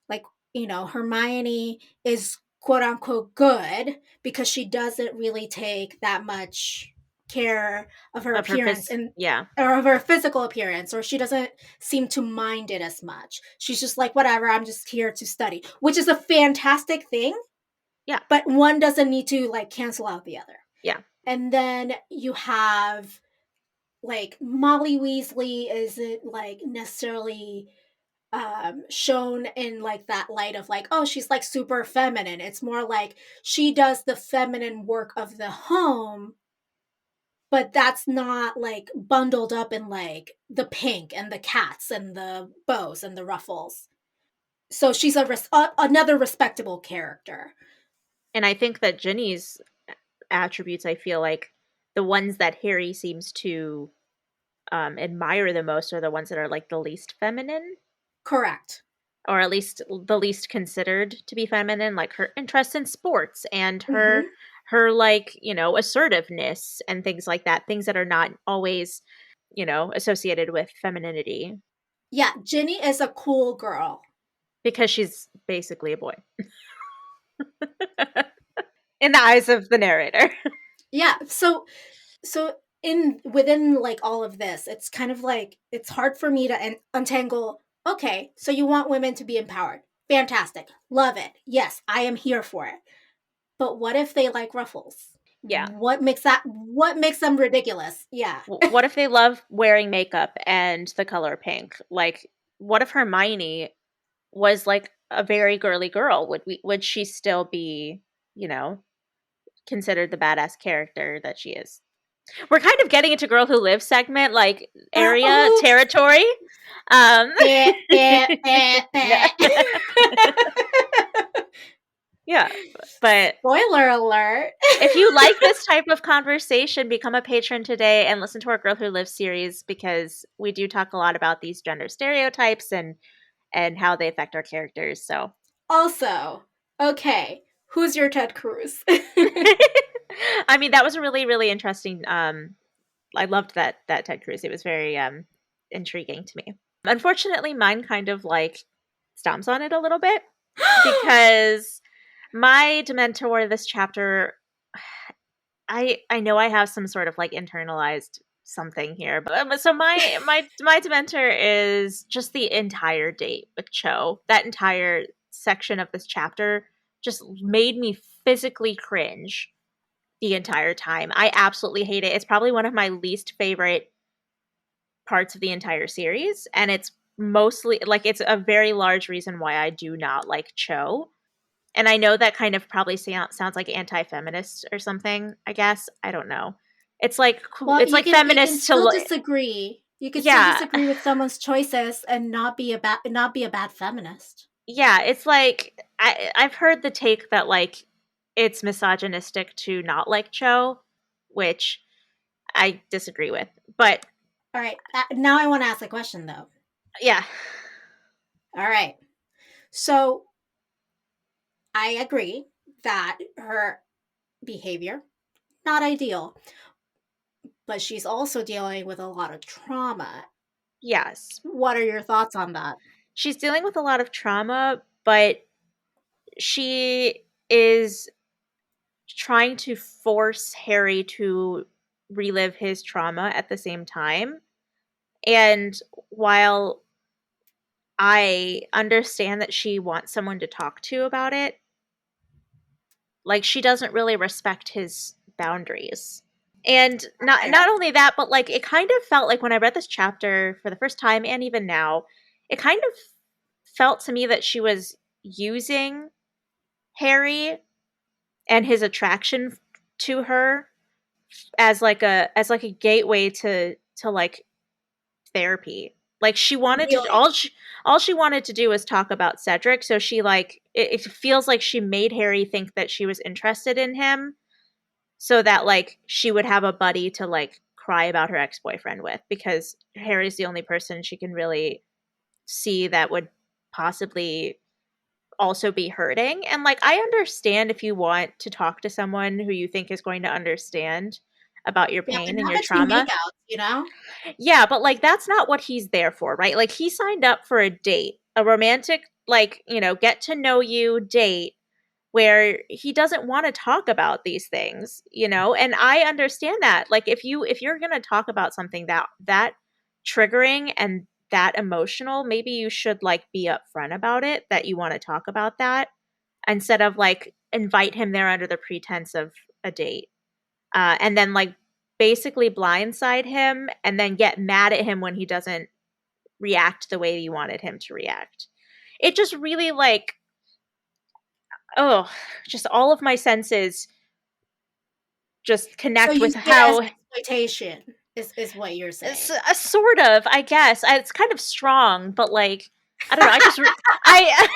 Like, Hermione is quote unquote good because she doesn't really take that much care of her Of her appearance and yeah. or of her physical appearance, or she doesn't seem to mind it as much. She's just like, whatever, I'm just here to study, which is a fantastic thing. Yeah. But one doesn't need to like cancel out the other. Yeah. And then you have like Molly Weasley isn't like necessarily shown in like that light of like, oh, she's like super feminine. It's more like she does the feminine work of the home, but that's not like bundled up in like the pink and the cats and the bows and the ruffles. So she's another respectable character. And I think that Ginny's attributes, I feel like the ones that Harry seems to admire the most are the ones that are like the least feminine. Correct. Or at least the least considered to be feminine, like her interest in sports and her like, assertiveness and things like that, things that are not always, associated with femininity. Yeah, Ginny is a cool girl. Because she's basically a boy. In the eyes of the narrator. Yeah, so within like all of this, it's kind of like it's hard for me to untangle. Okay, so you want women to be empowered. Fantastic. Love it. Yes, I am here for it. But what if they like ruffles? Yeah. What makes them ridiculous? Yeah. What if they love wearing makeup and the color pink? Like, what if Hermione was like a very girly girl? Would she still be, you know, considered the badass character that she is? We're kind of getting into Girl Who Lives segment, like area Oops. territory. Um, Eh, eh, eh, eh. yeah, but Spoiler alert. if you like this type of conversation, become a patron today and listen to our Girl Who Lives series, because we do talk a lot about these gender stereotypes and how they affect our characters. So, Also, okay, who's your Ted Cruz? I mean, that was a really really interesting. I loved that Ted Cruz. It was very intriguing to me. Unfortunately, mine kind of like stomps on it a little bit because my Dementor this chapter, I know I have some sort of like internalized something here, but so my Dementor is just the entire date with Cho. That entire section of this chapter just made me physically cringe the entire time. I absolutely hate it. It's probably one of my least favorite parts of the entire series, and it's mostly like it's a very large reason why I do not like Cho. And I know that kind of probably sounds like anti-feminist or something, I guess. I don't know. It's like Well, it's like you can feminists to still disagree. You can still yeah. disagree with someone's choices and not be a bad feminist. Yeah, it's like I've heard the take that like it's misogynistic to not like Cho, which I disagree with. But All right, now I want to ask a question though. yeah. All right, so I agree that her behavior not ideal, but she's also dealing with a lot of trauma. Yes. What are your thoughts on that? She's dealing with a lot of trauma, but she is trying to force Harry to relive his trauma at the same time. And while I understand that she wants someone to talk to about it, like she doesn't really respect his boundaries. And not only that, but like it kind of felt like when I read this chapter for the first time and even now, it kind of felt to me that she was using Harry and his attraction to her as like a gateway to like therapy. Like she wanted to Really? all she wanted to do was talk about Cedric, so she like it feels like she made Harry think that she was interested in him so that like she would have a buddy to like cry about her ex-boyfriend with, because Harry's the only person she can really see that would possibly also be hurting. And like I understand if you want to talk to someone who you think is going to understand about your Yeah, but pain and not your between trauma. makeouts, you know? Yeah, but like that's not what he's there for, right? Like he signed up for a date, a romantic like, get to know you date where he doesn't want to talk about these things. And I understand that. Like if you're going to talk about something that triggering and that emotional, maybe you should like be upfront about it that you want to talk about that instead of like invite him there under the pretense of a date. And then like basically blindside him and then get mad at him when he doesn't react the way you wanted him to react. It just really like, oh, just all of my senses just So connect you with see it as how exploitation, is what you're it's saying. a sort of, I guess. It's kind of strong, but like I don't know. I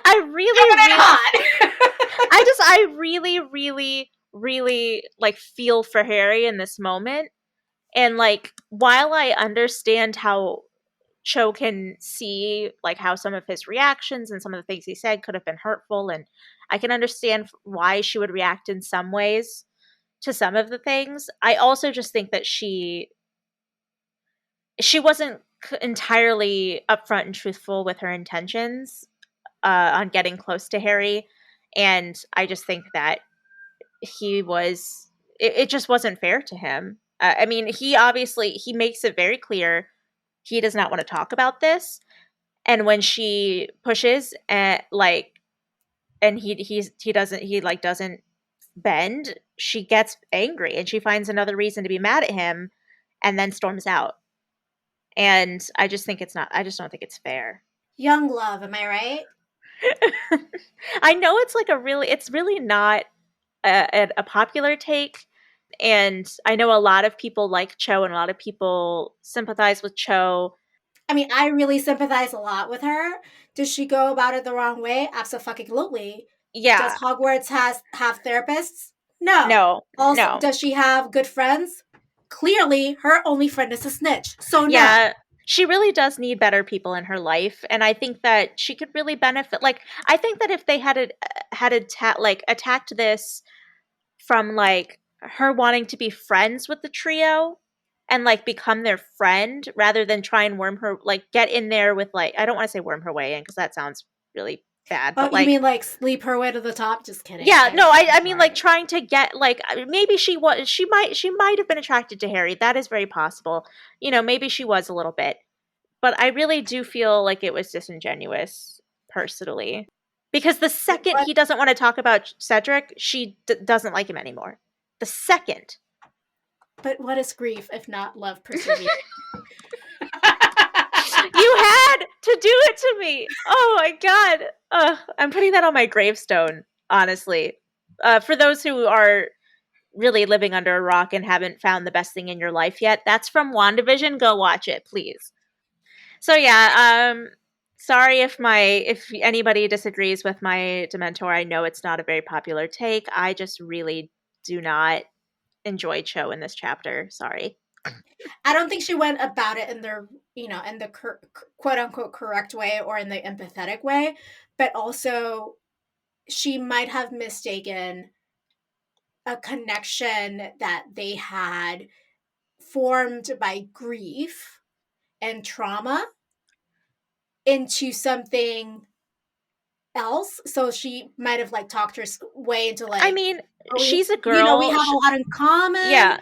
I really Coming in really hot. I really really really like feel for Harry in this moment. And like while I understand how Cho can see like how some of his reactions and some of the things he said could have been hurtful, and I can understand why she would react in some ways to some of the things. I also just think that she wasn't entirely upfront and truthful with her intentions on getting close to Harry, and I just think that he was it just wasn't fair to him. I mean, he makes it very clear he does not want to talk about this, and when she pushes and like and he doesn't bend, she gets angry and she finds another reason to be mad at him and then storms out. And I just think it's not, I just don't think it's fair. Young love, am I right? I know it's like it's really not a popular take. And I know a lot of people like Cho and a lot of people sympathize with Cho. I mean, I really sympathize a lot with her. Does she go about it the wrong way? Absolutely. Does Yeah, Hogwarts have therapists? No. no, Also, no. does she have good friends? Clearly, her only friend is a snitch. So no. Yeah, she really does need better people in her life, and I think that she could really benefit. Like, I think that if they had attacked this from like her wanting to be friends with the trio and like become their friend rather than try and worm her, like get in there with like, I don't want to say worm her way in because that sounds really bad, Oh, but you like, mean like sleep her way to the top? Just kidding. yeah, no, I'm I mean like sorry. trying to get like maybe she might have been attracted to Harry. That is very possible. You know, maybe she was a little bit. But I really do feel like it was disingenuous personally. Because the But second what he doesn't want to talk about Cedric, she doesn't like him anymore. The second. but what is grief if not love persevering? You had to do it to me. Oh my god. I'm putting that on my gravestone, honestly. For those who are really living under a rock and haven't found the best thing in your life yet, that's from WandaVision. Go watch it, please. So yeah, sorry if anybody disagrees with my Dementor. I know it's not a very popular take. I just really do not enjoy Cho in this chapter. Sorry. I don't think she went about it in the in the quote unquote correct way or in the empathetic way, but also she might have mistaken a connection that they had formed by grief and trauma into something else. So she might have like talked her way into I like, mean, oh, she's a we girl. have a lot in common. Yeah.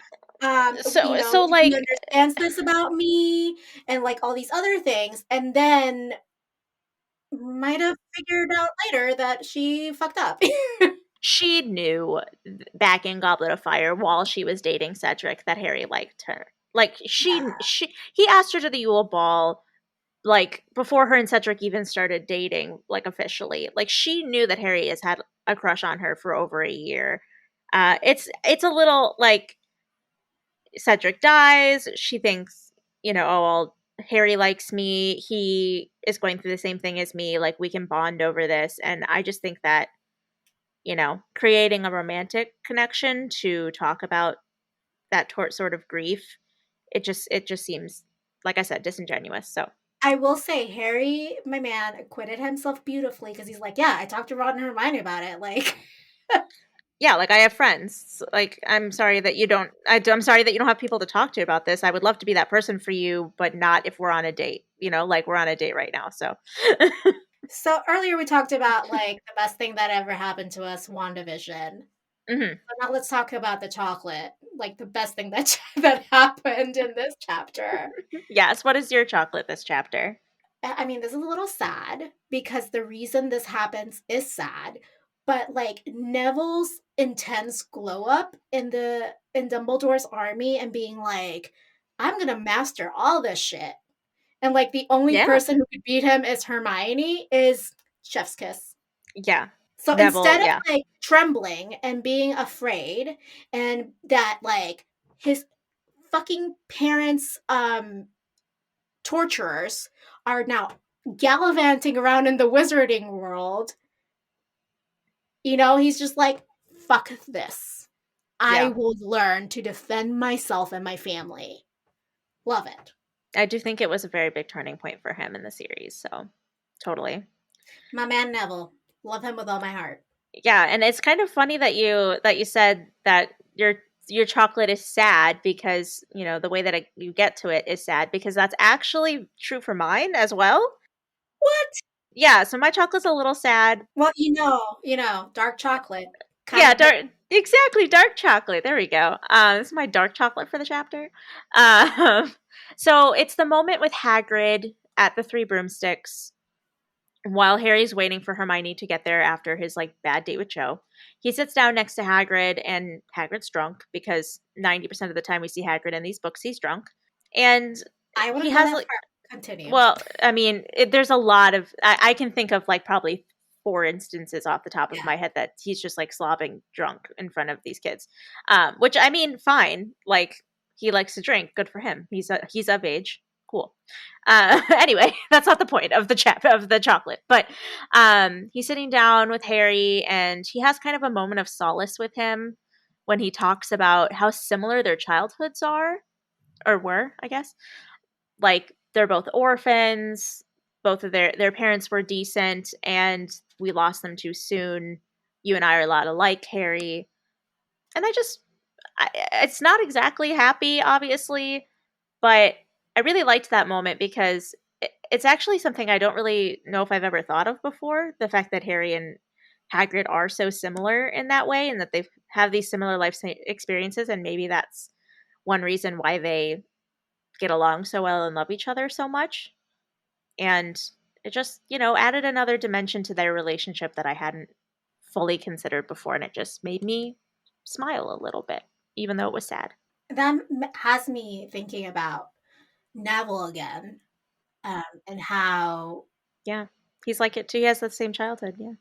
So He like understands this about me and like all these other things. And then might have figured out later that she fucked up. she knew back in Goblet of Fire while she was dating Cedric that Harry liked her. Like Yeah. he asked her to the Yule Ball like before her and Cedric even started dating like officially. Like she knew that Harry has had a crush on her for over a year. It's a little like Cedric dies, she thinks, you know, oh well, Harry likes me, he is going through the same thing as me, like we can bond over this. And I just think that, you know, creating a romantic connection to talk about that sort of grief, it just seems, like I said, disingenuous. So I will say Harry, my man, acquitted himself beautifully because he's like, yeah, I talked to Ron and Hermione about it. Like, yeah, like I have friends. Like I'm sorry that you don't. I'm sorry that you don't have people to talk to about this. I would love to be that person for you, but not if we're on a date. You know, like we're on a date right now. So so earlier we talked about like the best thing that ever happened to us, WandaVision. hmm But now let's talk about the chocolate, like the best thing that that happened in this chapter. yes. What is your chocolate this chapter? I mean, this is a little sad because the reason this happens is sad, but like Neville's intense glow up in Dumbledore's army and being like, I'm gonna master all this shit. And like the only Yeah, person who could beat him is Hermione is chef's kiss. yeah. So Neville. instead of Yeah, like trembling and being afraid and that like his fucking parents torturers are now gallivanting around in the wizarding world, he's just like, fuck this. I yeah. will learn to defend myself and my family. Love it. I do think it was a very big turning point for him in the series. So totally. My man Neville. Love him with all my heart. Yeah, and it's kind of funny that you said that your chocolate is sad because you know the way that you get to it is sad because that's actually true for mine as well. What? Yeah, so my chocolate's a little sad. Well, dark chocolate. Kind Yeah, of bit. exactly, dark chocolate. There we go. This is my dark chocolate for the chapter. Um, so it's the moment with Hagrid at the Three Broomsticks While Harry's waiting for Hermione to get there after his like bad date with Cho, he sits down next to Hagrid, and Hagrid's drunk because 90% of the time we see Hagrid in these books, he's drunk. And I he wouldn't go has that like, far. Continue. well, I mean, there's a lot of, I can think of like probably 4 instances off the top of Yeah. my head that he's just like slobbing drunk in front of these kids. Which I mean, fine. Like, he likes to drink. Good for him. He's of age. Cool. Anyway, that's not the point of the chocolate. But he's sitting down with Harry, and he has kind of a moment of solace with him when he talks about how similar their childhoods are, or were, I guess. Like, they're both orphans, both of their parents were decent, and we lost them too soon. You and I are a lot alike, Harry. And it's not exactly happy, obviously, but I really liked that moment because it's actually something I don't really know if I've ever thought of before. The fact that Harry and Hagrid are so similar in that way, and that they've have these similar experiences, and maybe that's one reason why they get along so well and love each other so much. And it just, added another dimension to their relationship that I hadn't fully considered before, and it just made me smile a little bit, even though it was sad. That has me thinking about Neville again, and how, Yeah. He's like it too. He has the same childhood. Yeah.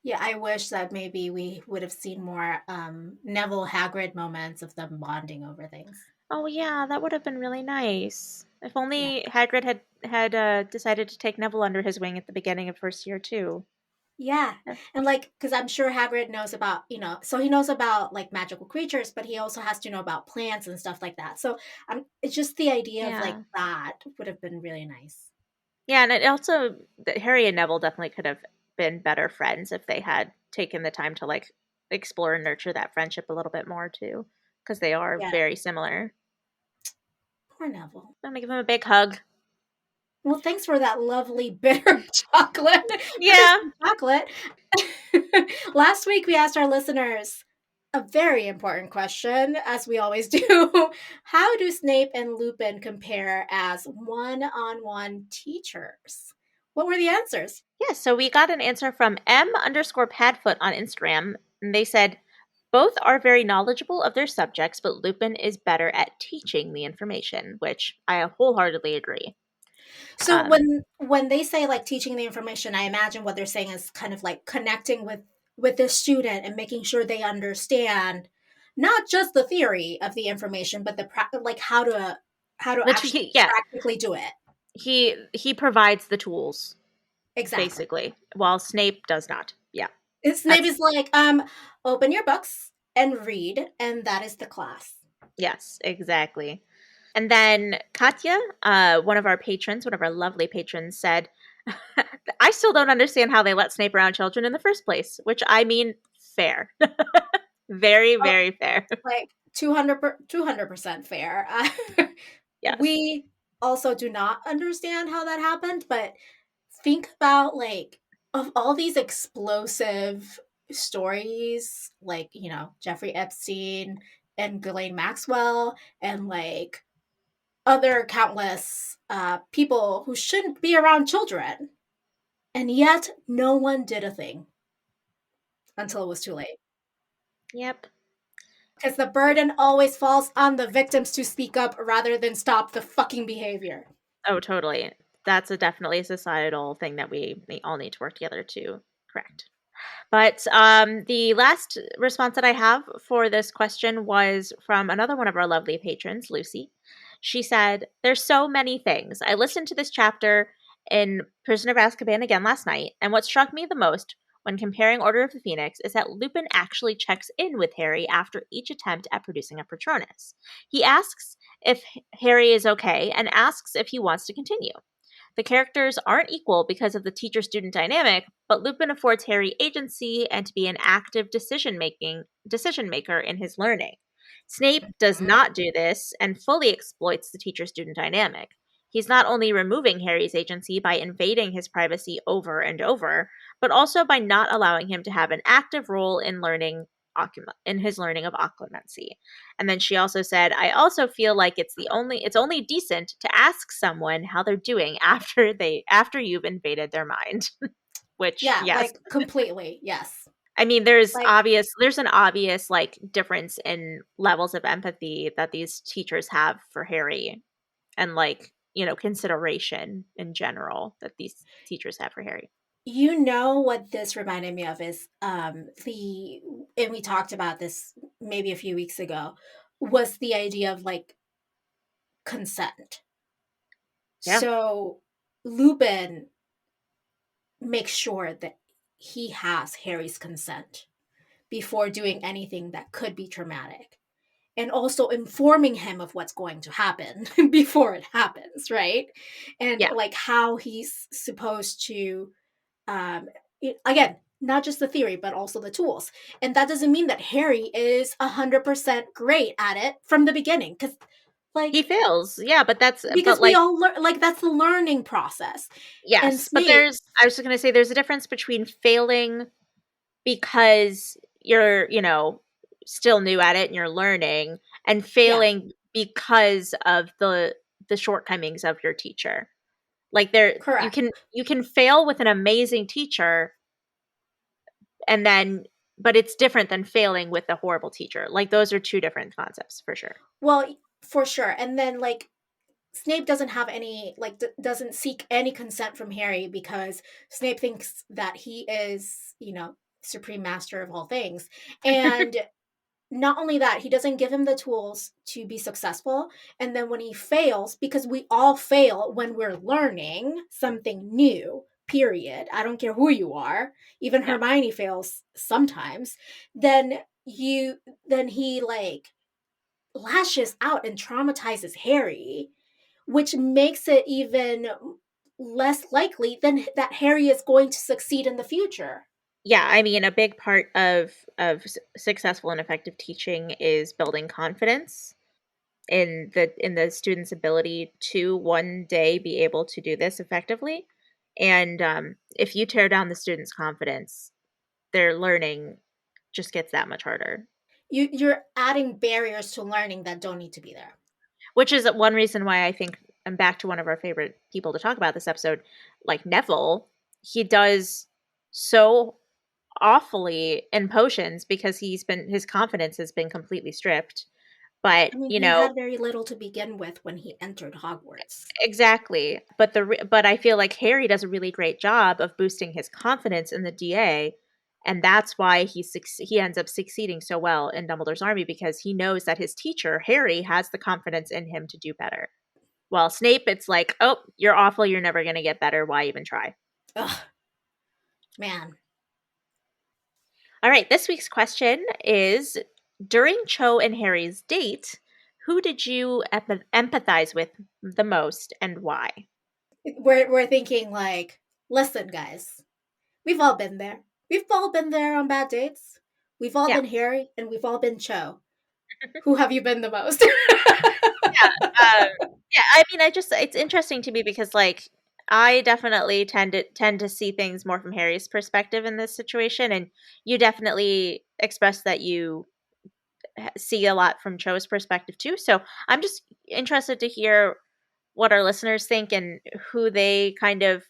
yeah, I wish that maybe we would have seen more Neville Hagrid moments of them bonding over things. Oh yeah, that would have been really nice. If Yeah. only Hagrid had decided to take Neville under his wing at the beginning of first year too. Yeah. Uh, And like, because I'm sure Hagrid knows about, so he knows about like magical creatures, but he also has to know about plants and stuff like that. So it's just the idea of like Yeah, that would have been really nice. yeah, and it also Harry and Neville definitely could have been better friends if they had taken the time to like explore and nurture that friendship a little bit more too, because they are Yeah. very similar. Poor Neville. I'm gonna give him a big hug. Well, thanks for that lovely bitter chocolate. Yeah. Bittersweet chocolate. Last week, we asked our listeners a very important question, as we always do. How do Snape and Lupin compare as one-on-one teachers? What were the answers? Yeah, so we got an answer from M_Padfoot on Instagram, and they said both are very knowledgeable of their subjects, but Lupin is better at teaching the information, which I wholeheartedly agree. So Um, when they say like teaching the information, I imagine what they're saying is kind of like connecting with the student and making sure they understand not just the theory of the information, but like how to actually yeah, practically do it. he provides the tools Exactly. basically, while Snape does not. Yeah, His name that's is like open your books and read, and that is the class. yes, exactly. And then Katya, one of our patrons, one of our lovely patrons, said, "I still don't understand how they let Snape around children in the first place." Which I mean, fair, very, Oh, very fair. like 200% fair. Yes. We also do not understand how that happened, but think about like of all these explosive stories, like Jeffrey Epstein and Ghislaine Maxwell, and like other countless people who shouldn't be around children, and yet no one did a thing until it was too late. Yep. Because the burden always falls on the victims to speak up rather than stop the fucking behavior. Oh, totally. That's definitely a societal thing that we all need to work together to correct. But the last response that I have for this question was from another one of our lovely patrons, Lucy. She said, "There's so many things. I listened to this chapter in Prisoner of Azkaban again last night, and what struck me the most when comparing Order of the Phoenix is that Lupin actually checks in with Harry after each attempt at producing a Patronus. He asks if Harry is okay and asks if he wants to continue. The characters aren't equal because of the teacher student dynamic, but Lupin affords Harry agency and to be an active decision maker in his learning. Snape does not do this and fully exploits the teacher student dynamic. He's not only removing Harry's agency by invading his privacy over and over, but also by not allowing him to have an active role in learning in his learning of occlumency. And then she also said, I also feel like it's only decent to ask someone how they're doing after you've invaded their mind. Which, Yeah, yes. like completely. Yes. I mean, Like there's an obvious like difference in levels of empathy that these teachers have for Harry, and like, consideration in general that these teachers have for Harry. what this reminded me of is the and we talked about this maybe a few weeks ago, was the idea of like consent. Yeah. So Lupin makes sure that he has Harry's consent before doing anything that could be traumatic, and also informing him of what's going to happen before it happens, right? And Yeah. like how he's supposed to, again, not just the theory but also the tools. And that doesn't mean that Harry is 100% great at it from the beginning, because He like fails. Yeah, but because we like, all learn, like that's the learning process. And yes, but Snape, I was just going to say there's a difference between failing because you're, still new at it and you're learning, and yeah, failing because of the shortcomings of your teacher. Like, there correct. you can fail with an amazing teacher, and then but it's different than failing with a horrible teacher. Like, those are two different concepts for sure. Well, for sure. And then like Snape doesn't have any, like doesn't seek any consent from Harry, because Snape thinks that he is, supreme master of all things. And not only that, he doesn't give him the tools to be successful. And then when he fails, because we all fail when we're learning something new, period. I don't care who you are. Even Yeah. Hermione fails sometimes. Then he like lashes out and traumatizes Harry, which makes it even less likely than that Harry is going to succeed in the future. Yeah, I mean, a big part of successful and effective teaching is building confidence in the student's ability to one day be able to do this effectively. And if you tear down the student's confidence, their learning just gets that much harder. You're adding barriers to learning that don't need to be there. Which is one reason why I think I'm back to one of our favorite people to talk about this episode, like Neville. He does so awfully in potions because his confidence has been completely stripped. But, I mean, he had very little to begin with when he entered Hogwarts. exactly. But I feel like Harry does a really great job of boosting his confidence in the DA, and that's why he ends up succeeding so well in Dumbledore's army, because he knows that his teacher Harry has the confidence in him to do better. While Snape, it's like, oh, you're awful. You're never going to get better. Why even try? Ugh, man. All right. This week's question is: during Cho and Harry's date, who did you empathize with the most, and why? We're thinking like, listen, guys, we've all been there. We've all been there on bad dates. We've all Yeah. been Harry and we've all been Cho. Who have you been the most? Yeah, yeah, I mean, it's interesting to me because, like, I definitely tend to see things more from Harry's perspective in this situation, and you definitely express that you see a lot from Cho's perspective too. So I'm just interested to hear what our listeners think and who they kind of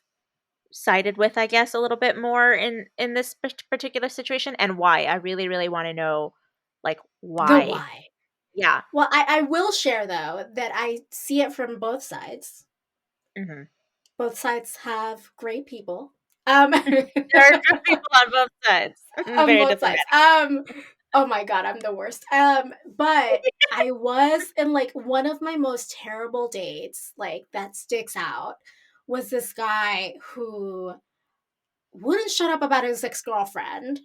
sided with, I guess, a little bit more in this particular situation, and why. I really, really want to know, like, The why. why. Yeah. Well, I will share though that I see it from both sides. Hmm. Both sides have great people. Um, There are good people on both sides. on Very both sides. diplomatic. Oh my god, I'm the worst. But I was in like one of my most terrible dates, like that sticks out, was this guy who wouldn't shut up about his ex-girlfriend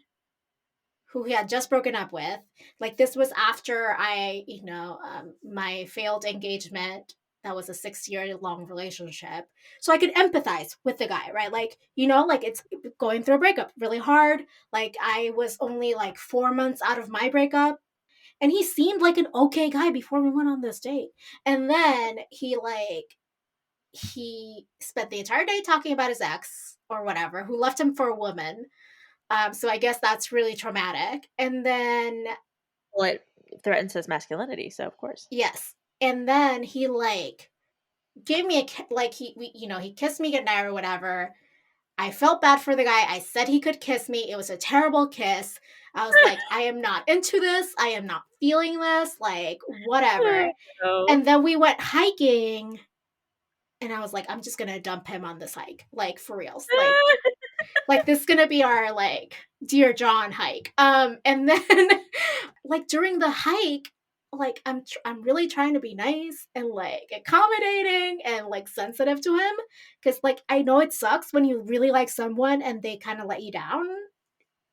who he had just broken up with. Like this was after my failed engagement. That was a 6 year long relationship. So I could empathize with the guy, right? Like, like it's going through a breakup really hard. Like I was only like 4 months out of my breakup. And he seemed like an okay guy before we went on this date. And then he spent the entire day talking about his ex or whatever, who left him for a woman. So I guess that's really traumatic. And then, Well, it threatens his masculinity, so of course. yes. And then he like gave me like he kissed me goodnight or whatever. I felt bad for the guy. I said he could kiss me. It was a terrible kiss. I was like, I am not into this. I am not feeling this. Like, whatever. No. And then we went hiking, and I was like, I'm just gonna dump him on this hike, like for reals. Like this is gonna be our like Dear John hike. And then like during the hike, like I'm really trying to be nice and like accommodating and like sensitive to him, because like I know it sucks when you really like someone and they kind of let you down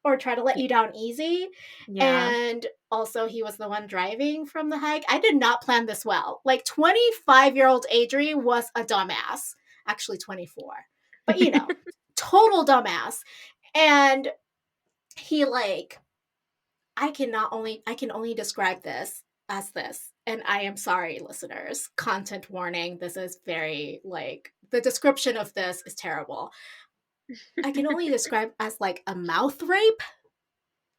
or try to let you down easy. Yeah. And also he was the one driving from the hike. I did not plan this well. Like 25-year-old Adri was a dumbass. Actually 24. But total dumbass. And he like I can only describe this as this. And I am sorry, listeners. Content warning. This is very like the description of this is terrible. I can only describe as like a mouth rape,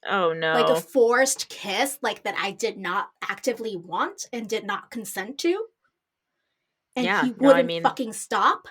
Oh like a no. forced kiss, like that I did not actively want and did not consent to. And Yeah. he No, I wouldn't mean, fucking stop.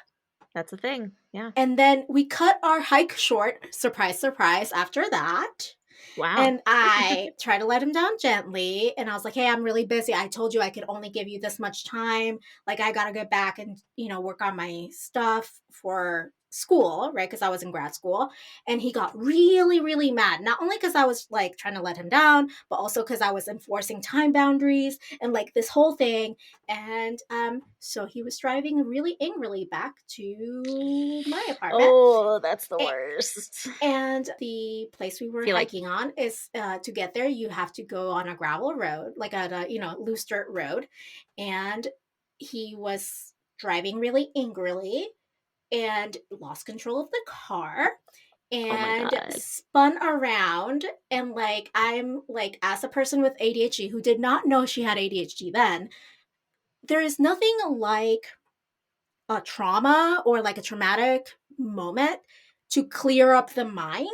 that's a thing. Yeah. And then we cut our hike short, surprise, surprise, after that. Wow. And I tried to let him down gently. And I was like, hey, I'm really busy. I told you I could only give you this much time. Like, I got to get back and, work on my stuff for school, right? Because I was in grad school. And he got really, really mad. Not only because I was like trying to let him down, but also because I was enforcing time boundaries and like this whole thing. And so he was driving really angrily back to my apartment. Oh, that's the worst. And the place we I were feel like, hiking on is to get there, you have to go on a gravel road, like a loose dirt road. And he was driving really angrily and lost control of the car oh my and God. spun around. And like, I'm like, as a person with ADHD who did not know she had ADHD then, there is nothing like a trauma or like a traumatic moment to clear up the mind.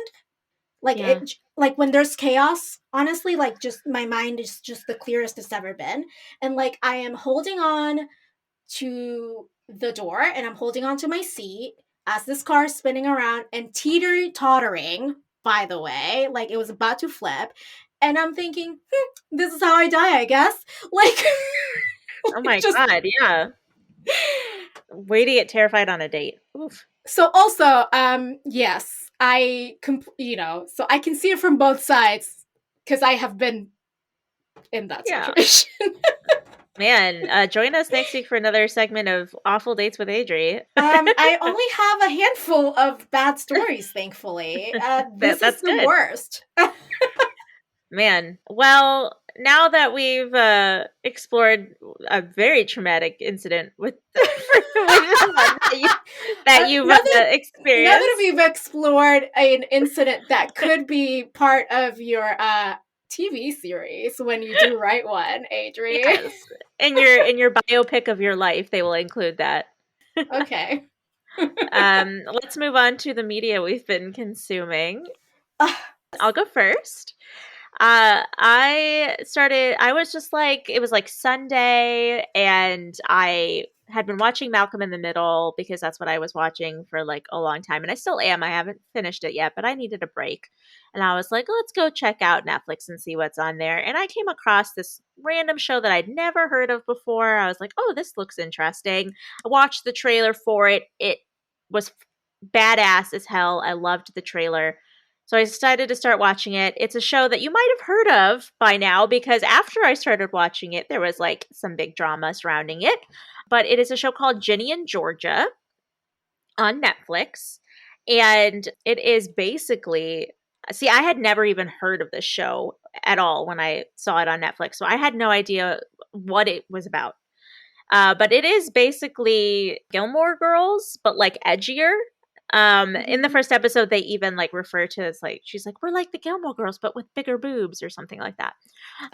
Like Yeah. it, like when there's chaos, honestly, like just my mind is just the clearest it's ever been. And like I am holding on to the door and I'm holding on to my seat as this car is spinning around and teeter tottering, by the way, like it was about to flip. And I'm thinking, this is how I die, I guess. Like, Oh like my just God. Yeah. Way to get terrified on a date. Oof. so also, yes, so I can see it from both sides because I have been in that Yeah. situation. Man, join us next week for another segment of Awful Dates with Adri. I only have a handful of bad stories, thankfully. This is That's the good. worst. Man, well, now that we've explored a very traumatic incident with, that you've now that experienced, we've explored an incident that could be part of your TV series when you do write one, Adri. yes, in your biopic of your life, they will include that. Okay. Let's move on to the media we've been consuming. Uh, I'll go first. I was just like, it was like Sunday, and I had been watching Malcolm in the Middle because that's what I was watching for like a long time. And I still am. I haven't finished it yet, but I needed a break. And I was like, let's go check out Netflix and see what's on there. And I came across this random show that I'd never heard of before. I was like, oh, this looks interesting. I watched the trailer for it. It was badass as hell. I loved the trailer. So I decided to start watching it. It's a show that you might have heard of by now because after I started watching it, there was like some big drama surrounding it. But it is a show called Ginny and Georgia on Netflix. And it is basically, see, I had never even heard of this show at all when I saw it on Netflix. So I had no idea what it was about. But it is basically Gilmore Girls, but like edgier. In the first episode, they even like refer to as like, she's like, we're like the Gilmore Girls, but with bigger boobs or something like that.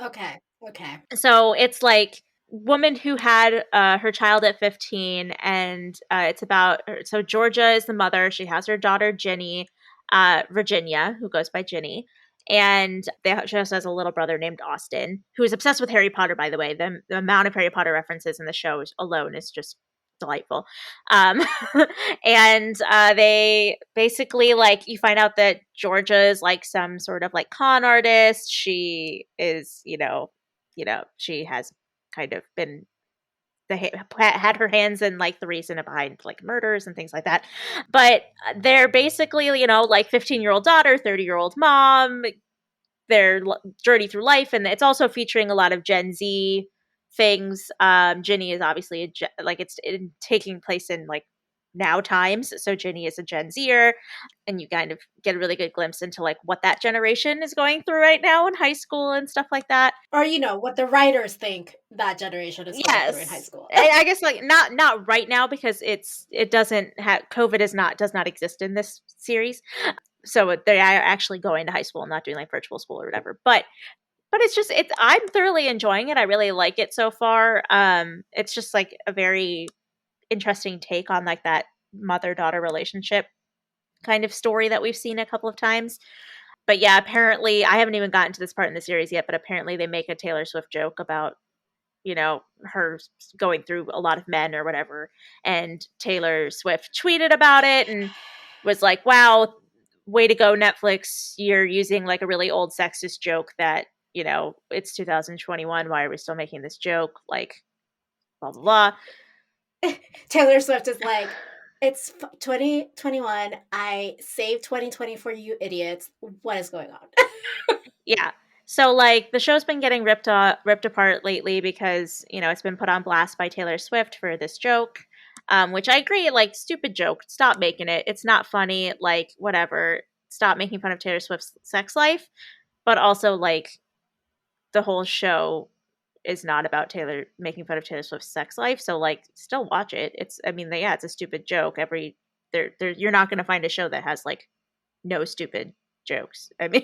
okay. Okay. So it's like woman who had her child at 15, and it's about, so Georgia is the mother. She has her daughter Jenny. Virginia, who goes by Ginny. And she also has a little brother named Austin, who is obsessed with Harry Potter, by the way. The amount of Harry Potter references in the show alone is just delightful. And they basically, like, you find out that Georgia is like some sort of like con artist. She is, she has kind of been had her hands in like the reason behind like murders and things like that. But they're basically, like 15-year-old daughter, 30-year-old mom, their journey through life. And it's also featuring a lot of Gen Z things. Ginny is obviously it's taking place in like now times. So Ginny is a Gen Zer, and you kind of get a really good glimpse into like what that generation is going through right now in high school and stuff like that. Or, what the writers think that generation is going through in high school. I guess like not right now, because it doesn't have COVID does not exist in this series. So they are actually going to high school and not doing like virtual school or whatever. But I'm thoroughly enjoying it. I really like it so far. It's just like a very interesting take on like that mother-daughter relationship kind of story that we've seen a couple of times. But yeah, apparently I haven't even gotten to this part in the series yet, but apparently they make a Taylor Swift joke about, her going through a lot of men or whatever. And Taylor Swift tweeted about it and was like, wow, way to go, Netflix. You're using like a really old sexist joke that, it's 2021. Why are we still making this joke? Like, blah, blah, blah. Taylor Swift is like, it's 2021. I saved 2020 for you idiots. What is going on? Yeah. So like the show's been getting ripped apart lately because, it's been put on blast by Taylor Swift for this joke, which I agree, like, stupid joke. Stop making it. It's not funny. Like, whatever. Stop making fun of Taylor Swift's sex life. But also, like, the whole show is not about making fun of Taylor Swift's sex life. So, like, still watch it. It's a stupid joke. You're not going to find a show that has like no stupid jokes. I mean,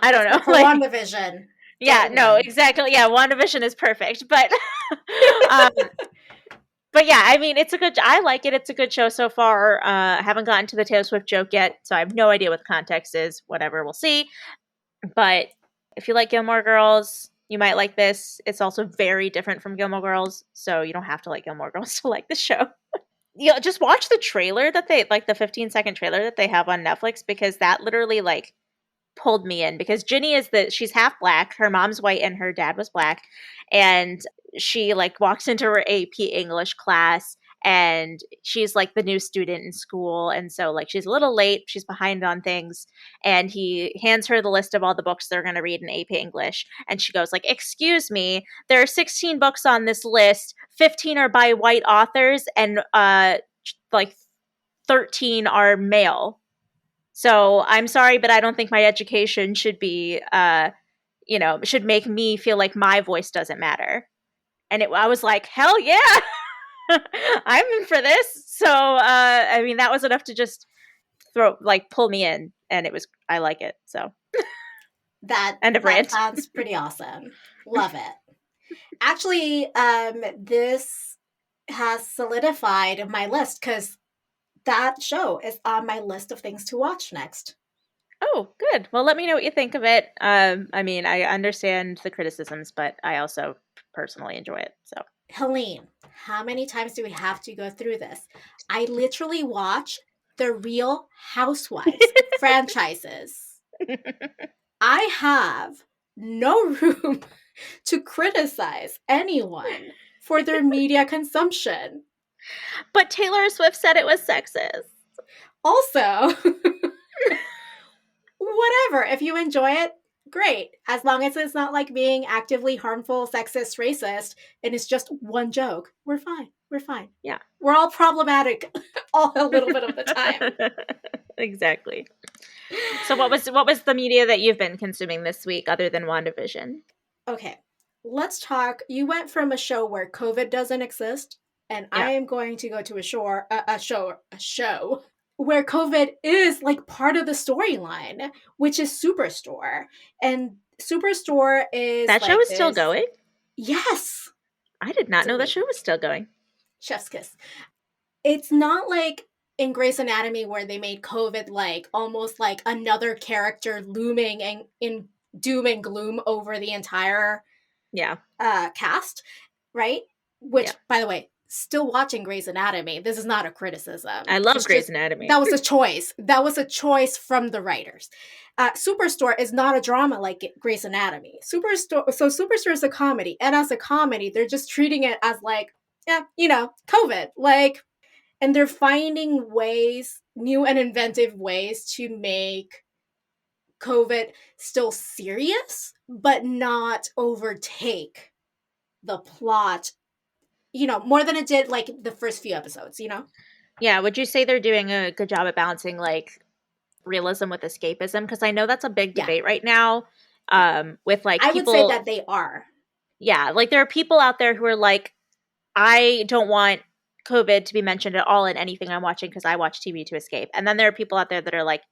I don't know. For WandaVision. Yeah, no, exactly. Yeah, WandaVision is perfect. But but yeah, I mean, I like it. It's a good show so far. I haven't gotten to the Taylor Swift joke yet, so I have no idea what the context is. Whatever, we'll see. But if you like Gilmore Girls, you might like this. It's also very different from Gilmore Girls, so you don't have to like Gilmore Girls to like the show. Just watch the trailer that they like, the 15-second trailer that they have on Netflix, because that literally like pulled me in, because Ginny she's half black, her mom's white and her dad was black, and she like walks into her AP English class and she's like the new student in school, and so like she's a little late, she's behind on things, and he hands her the list of all the books they're going to read in AP English, and she goes like, excuse me, there are 16 books on this list, 15 are by white authors, and like 13 are male. So I'm sorry, but I don't think my education should be, should make me feel like my voice doesn't matter. And I was like, hell yeah, I'm in for this. So, that was enough to just pull me in, and I like it. So that sounds pretty awesome. Love it. Actually, this has solidified my list, because that show is on my list of things to watch next. Oh, good. Well, let me know what you think of it. I understand the criticisms, but I also personally enjoy it. So, Helene, how many times do we have to go through this? I literally watch the Real Housewives franchises. I have no room to criticize anyone for their media consumption. But Taylor Swift said it was sexist. Also, whatever. If you enjoy it, great. As long as it's not like being actively harmful, sexist, racist, and it's just one joke, we're fine. We're fine. Yeah. We're all problematic all a little bit of the time. Exactly. So what was the media that you've been consuming this week other than WandaVision? Okay. Let's talk. You went from a show where COVID doesn't exist, and yeah. I am going to go to a show where COVID is like part of the storyline, which is Superstore. And Superstore is that show is still going? Yes. I did not know that show was still going. Chef's kiss. It's not like in Grey's Anatomy where they made COVID like almost like another character looming and in doom and gloom over the entire cast, right? Which, by the way, still watching Grey's Anatomy. This is not a criticism. I love Grey's Anatomy. That was a choice. That was a choice from the writers. Superstore is not a drama like Grey's Anatomy. Superstore is a comedy, and as a comedy, they're just treating it as like, yeah, you know, COVID, like, and they're finding ways, new and inventive ways to make COVID still serious, but not overtake the plot, you know, more than it did like the first few episodes, you know? Yeah, would you say they're doing a good job at balancing like realism with escapism? Because I know that's a big debate right now. With like people, I would say that they are. Yeah, like there are people out there who are like, I don't want COVID to be mentioned at all in anything I'm watching because I watch TV to escape. And then there are people out there that are like,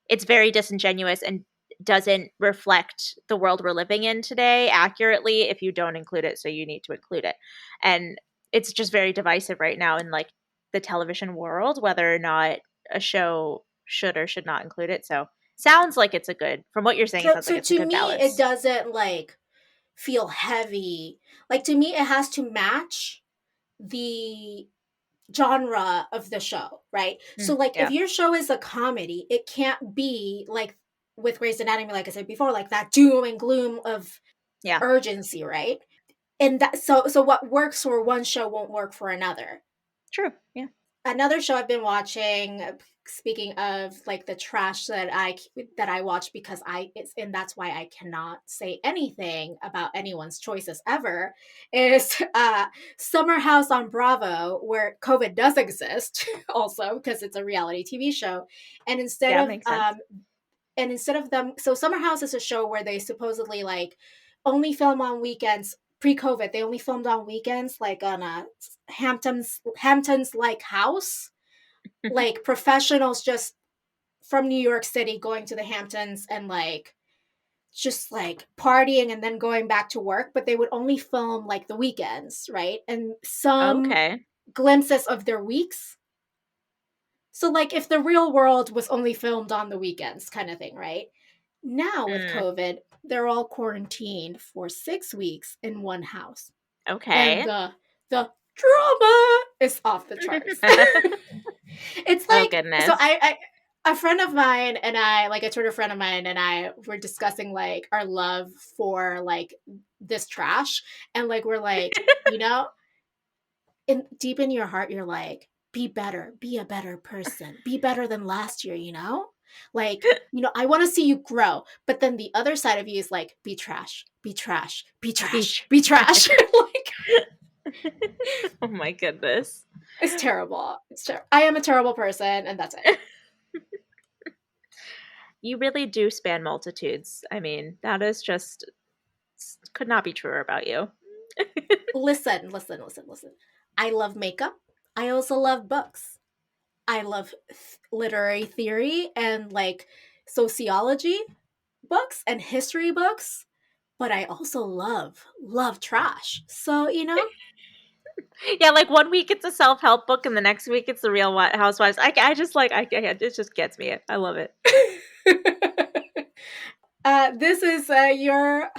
it's very disingenuous and doesn't reflect the world we're living in today accurately if you don't include it, so you need to include it. And it's just very divisive right now in like the television world, whether or not a show should or should not include it. So sounds like it's a good, from what you're saying, it sounds like it's a good balance. To me, it doesn't like feel heavy. Like to me, it has to match the genre of the show, right? So like if your show is a comedy, it can't be like with Grey's Anatomy, like I said before, like that doom and gloom of urgency, right? And that so what works for one show won't work for another. True. Yeah. Another show I've been watching, speaking of like the trash that I watch because and that's why I cannot say anything about anyone's choices ever, is Summer House on Bravo, where COVID does exist also because it's a reality TV show. And instead of them, so Summer House is a show where they supposedly like only film on weekends. Pre-COVID, they only filmed on weekends, like on a Hamptons like house, like professionals just from New York City going to the Hamptons and like just like partying and then going back to work, but they would only film like the weekends, right? And some glimpses of their weeks. So like if the real world was only filmed on the weekends kind of thing, right? Now with COVID, they're all quarantined for 6 weeks in one house. Okay. And the drama is off the charts. It's like, so I a friend of mine and I, like a Twitter friend of mine and I were discussing like our love for like this trash. And like, we're like, you know, deep in your heart, you're like, be better, be a better person, be better than last year, you know? Like, you know, I want to see you grow. But then the other side of you is like, be trash, be trash, be trash, be trash. Like, oh my goodness. It's terrible. I am a terrible person, and that's it. You really do span multitudes. I mean, that is just, could not be truer about you. Listen. I love makeup. I also love books. I love literary theory and like sociology books and history books, but I also love trash. So, you know? Yeah, like 1 week it's a self-help book and the next week it's the Real Housewives. I just like, it just gets me. I love it. This is your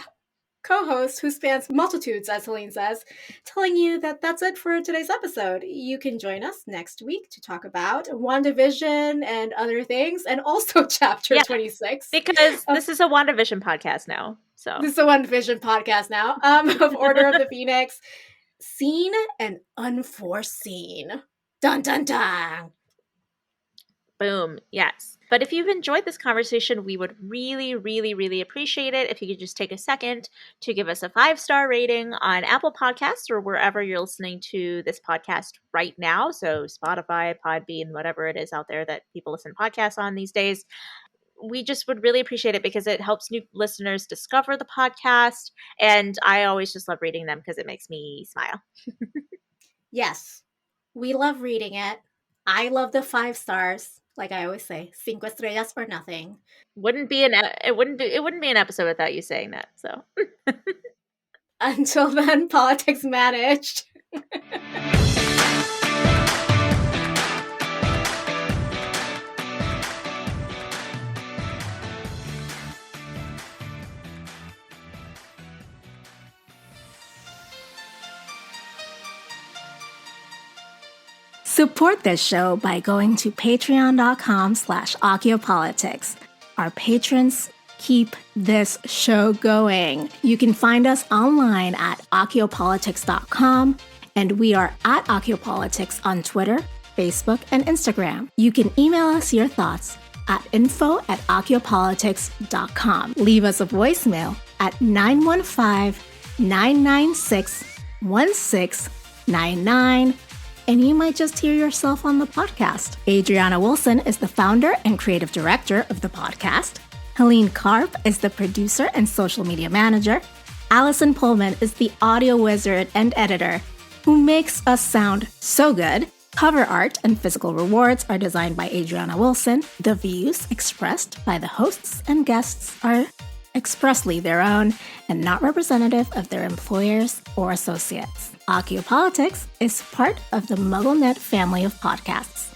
co-host who spans multitudes, as Helene says, telling you that that's it for today's episode. You can join us next week to talk about WandaVision and other things, and also Chapter 26. Because this is a WandaVision podcast now. So this is a WandaVision podcast now. Of Order of the Phoenix. Seen and unforeseen. Dun dun dun. Boom. Yes. But if you've enjoyed this conversation, we would really, really, really appreciate it if you could just take a second to give us a 5-star rating on Apple Podcasts or wherever you're listening to this podcast right now. So Spotify, Podbean, whatever it is out there that people listen to podcasts on these days. We just would really appreciate it because it helps new listeners discover the podcast. And I always just love reading them because it makes me smile. Yes. We love reading it. I love the 5 stars. Like I always say, 5 estrellas or nothing. It wouldn't be an episode without you saying that. So until then, politics managed. Support this show by going to patreon.com/Akiopolitics. Our patrons keep this show going. You can find us online at akiopolitics.com, and we are at Akiopolitics on Twitter, Facebook, and Instagram. You can email us your thoughts at info@akiopolitics.com. Leave us a voicemail at 915-996-1699, and you might just hear yourself on the podcast. Adriana Wilson is the founder and creative director of the podcast. Helene Karp is the producer and social media manager. Allison Pullman is the audio wizard and editor who makes us sound so good. Cover art and physical rewards are designed by Adriana Wilson. The views expressed by the hosts and guests are expressly their own and not representative of their employers or associates. Akiopolitics is part of the MuggleNet family of podcasts.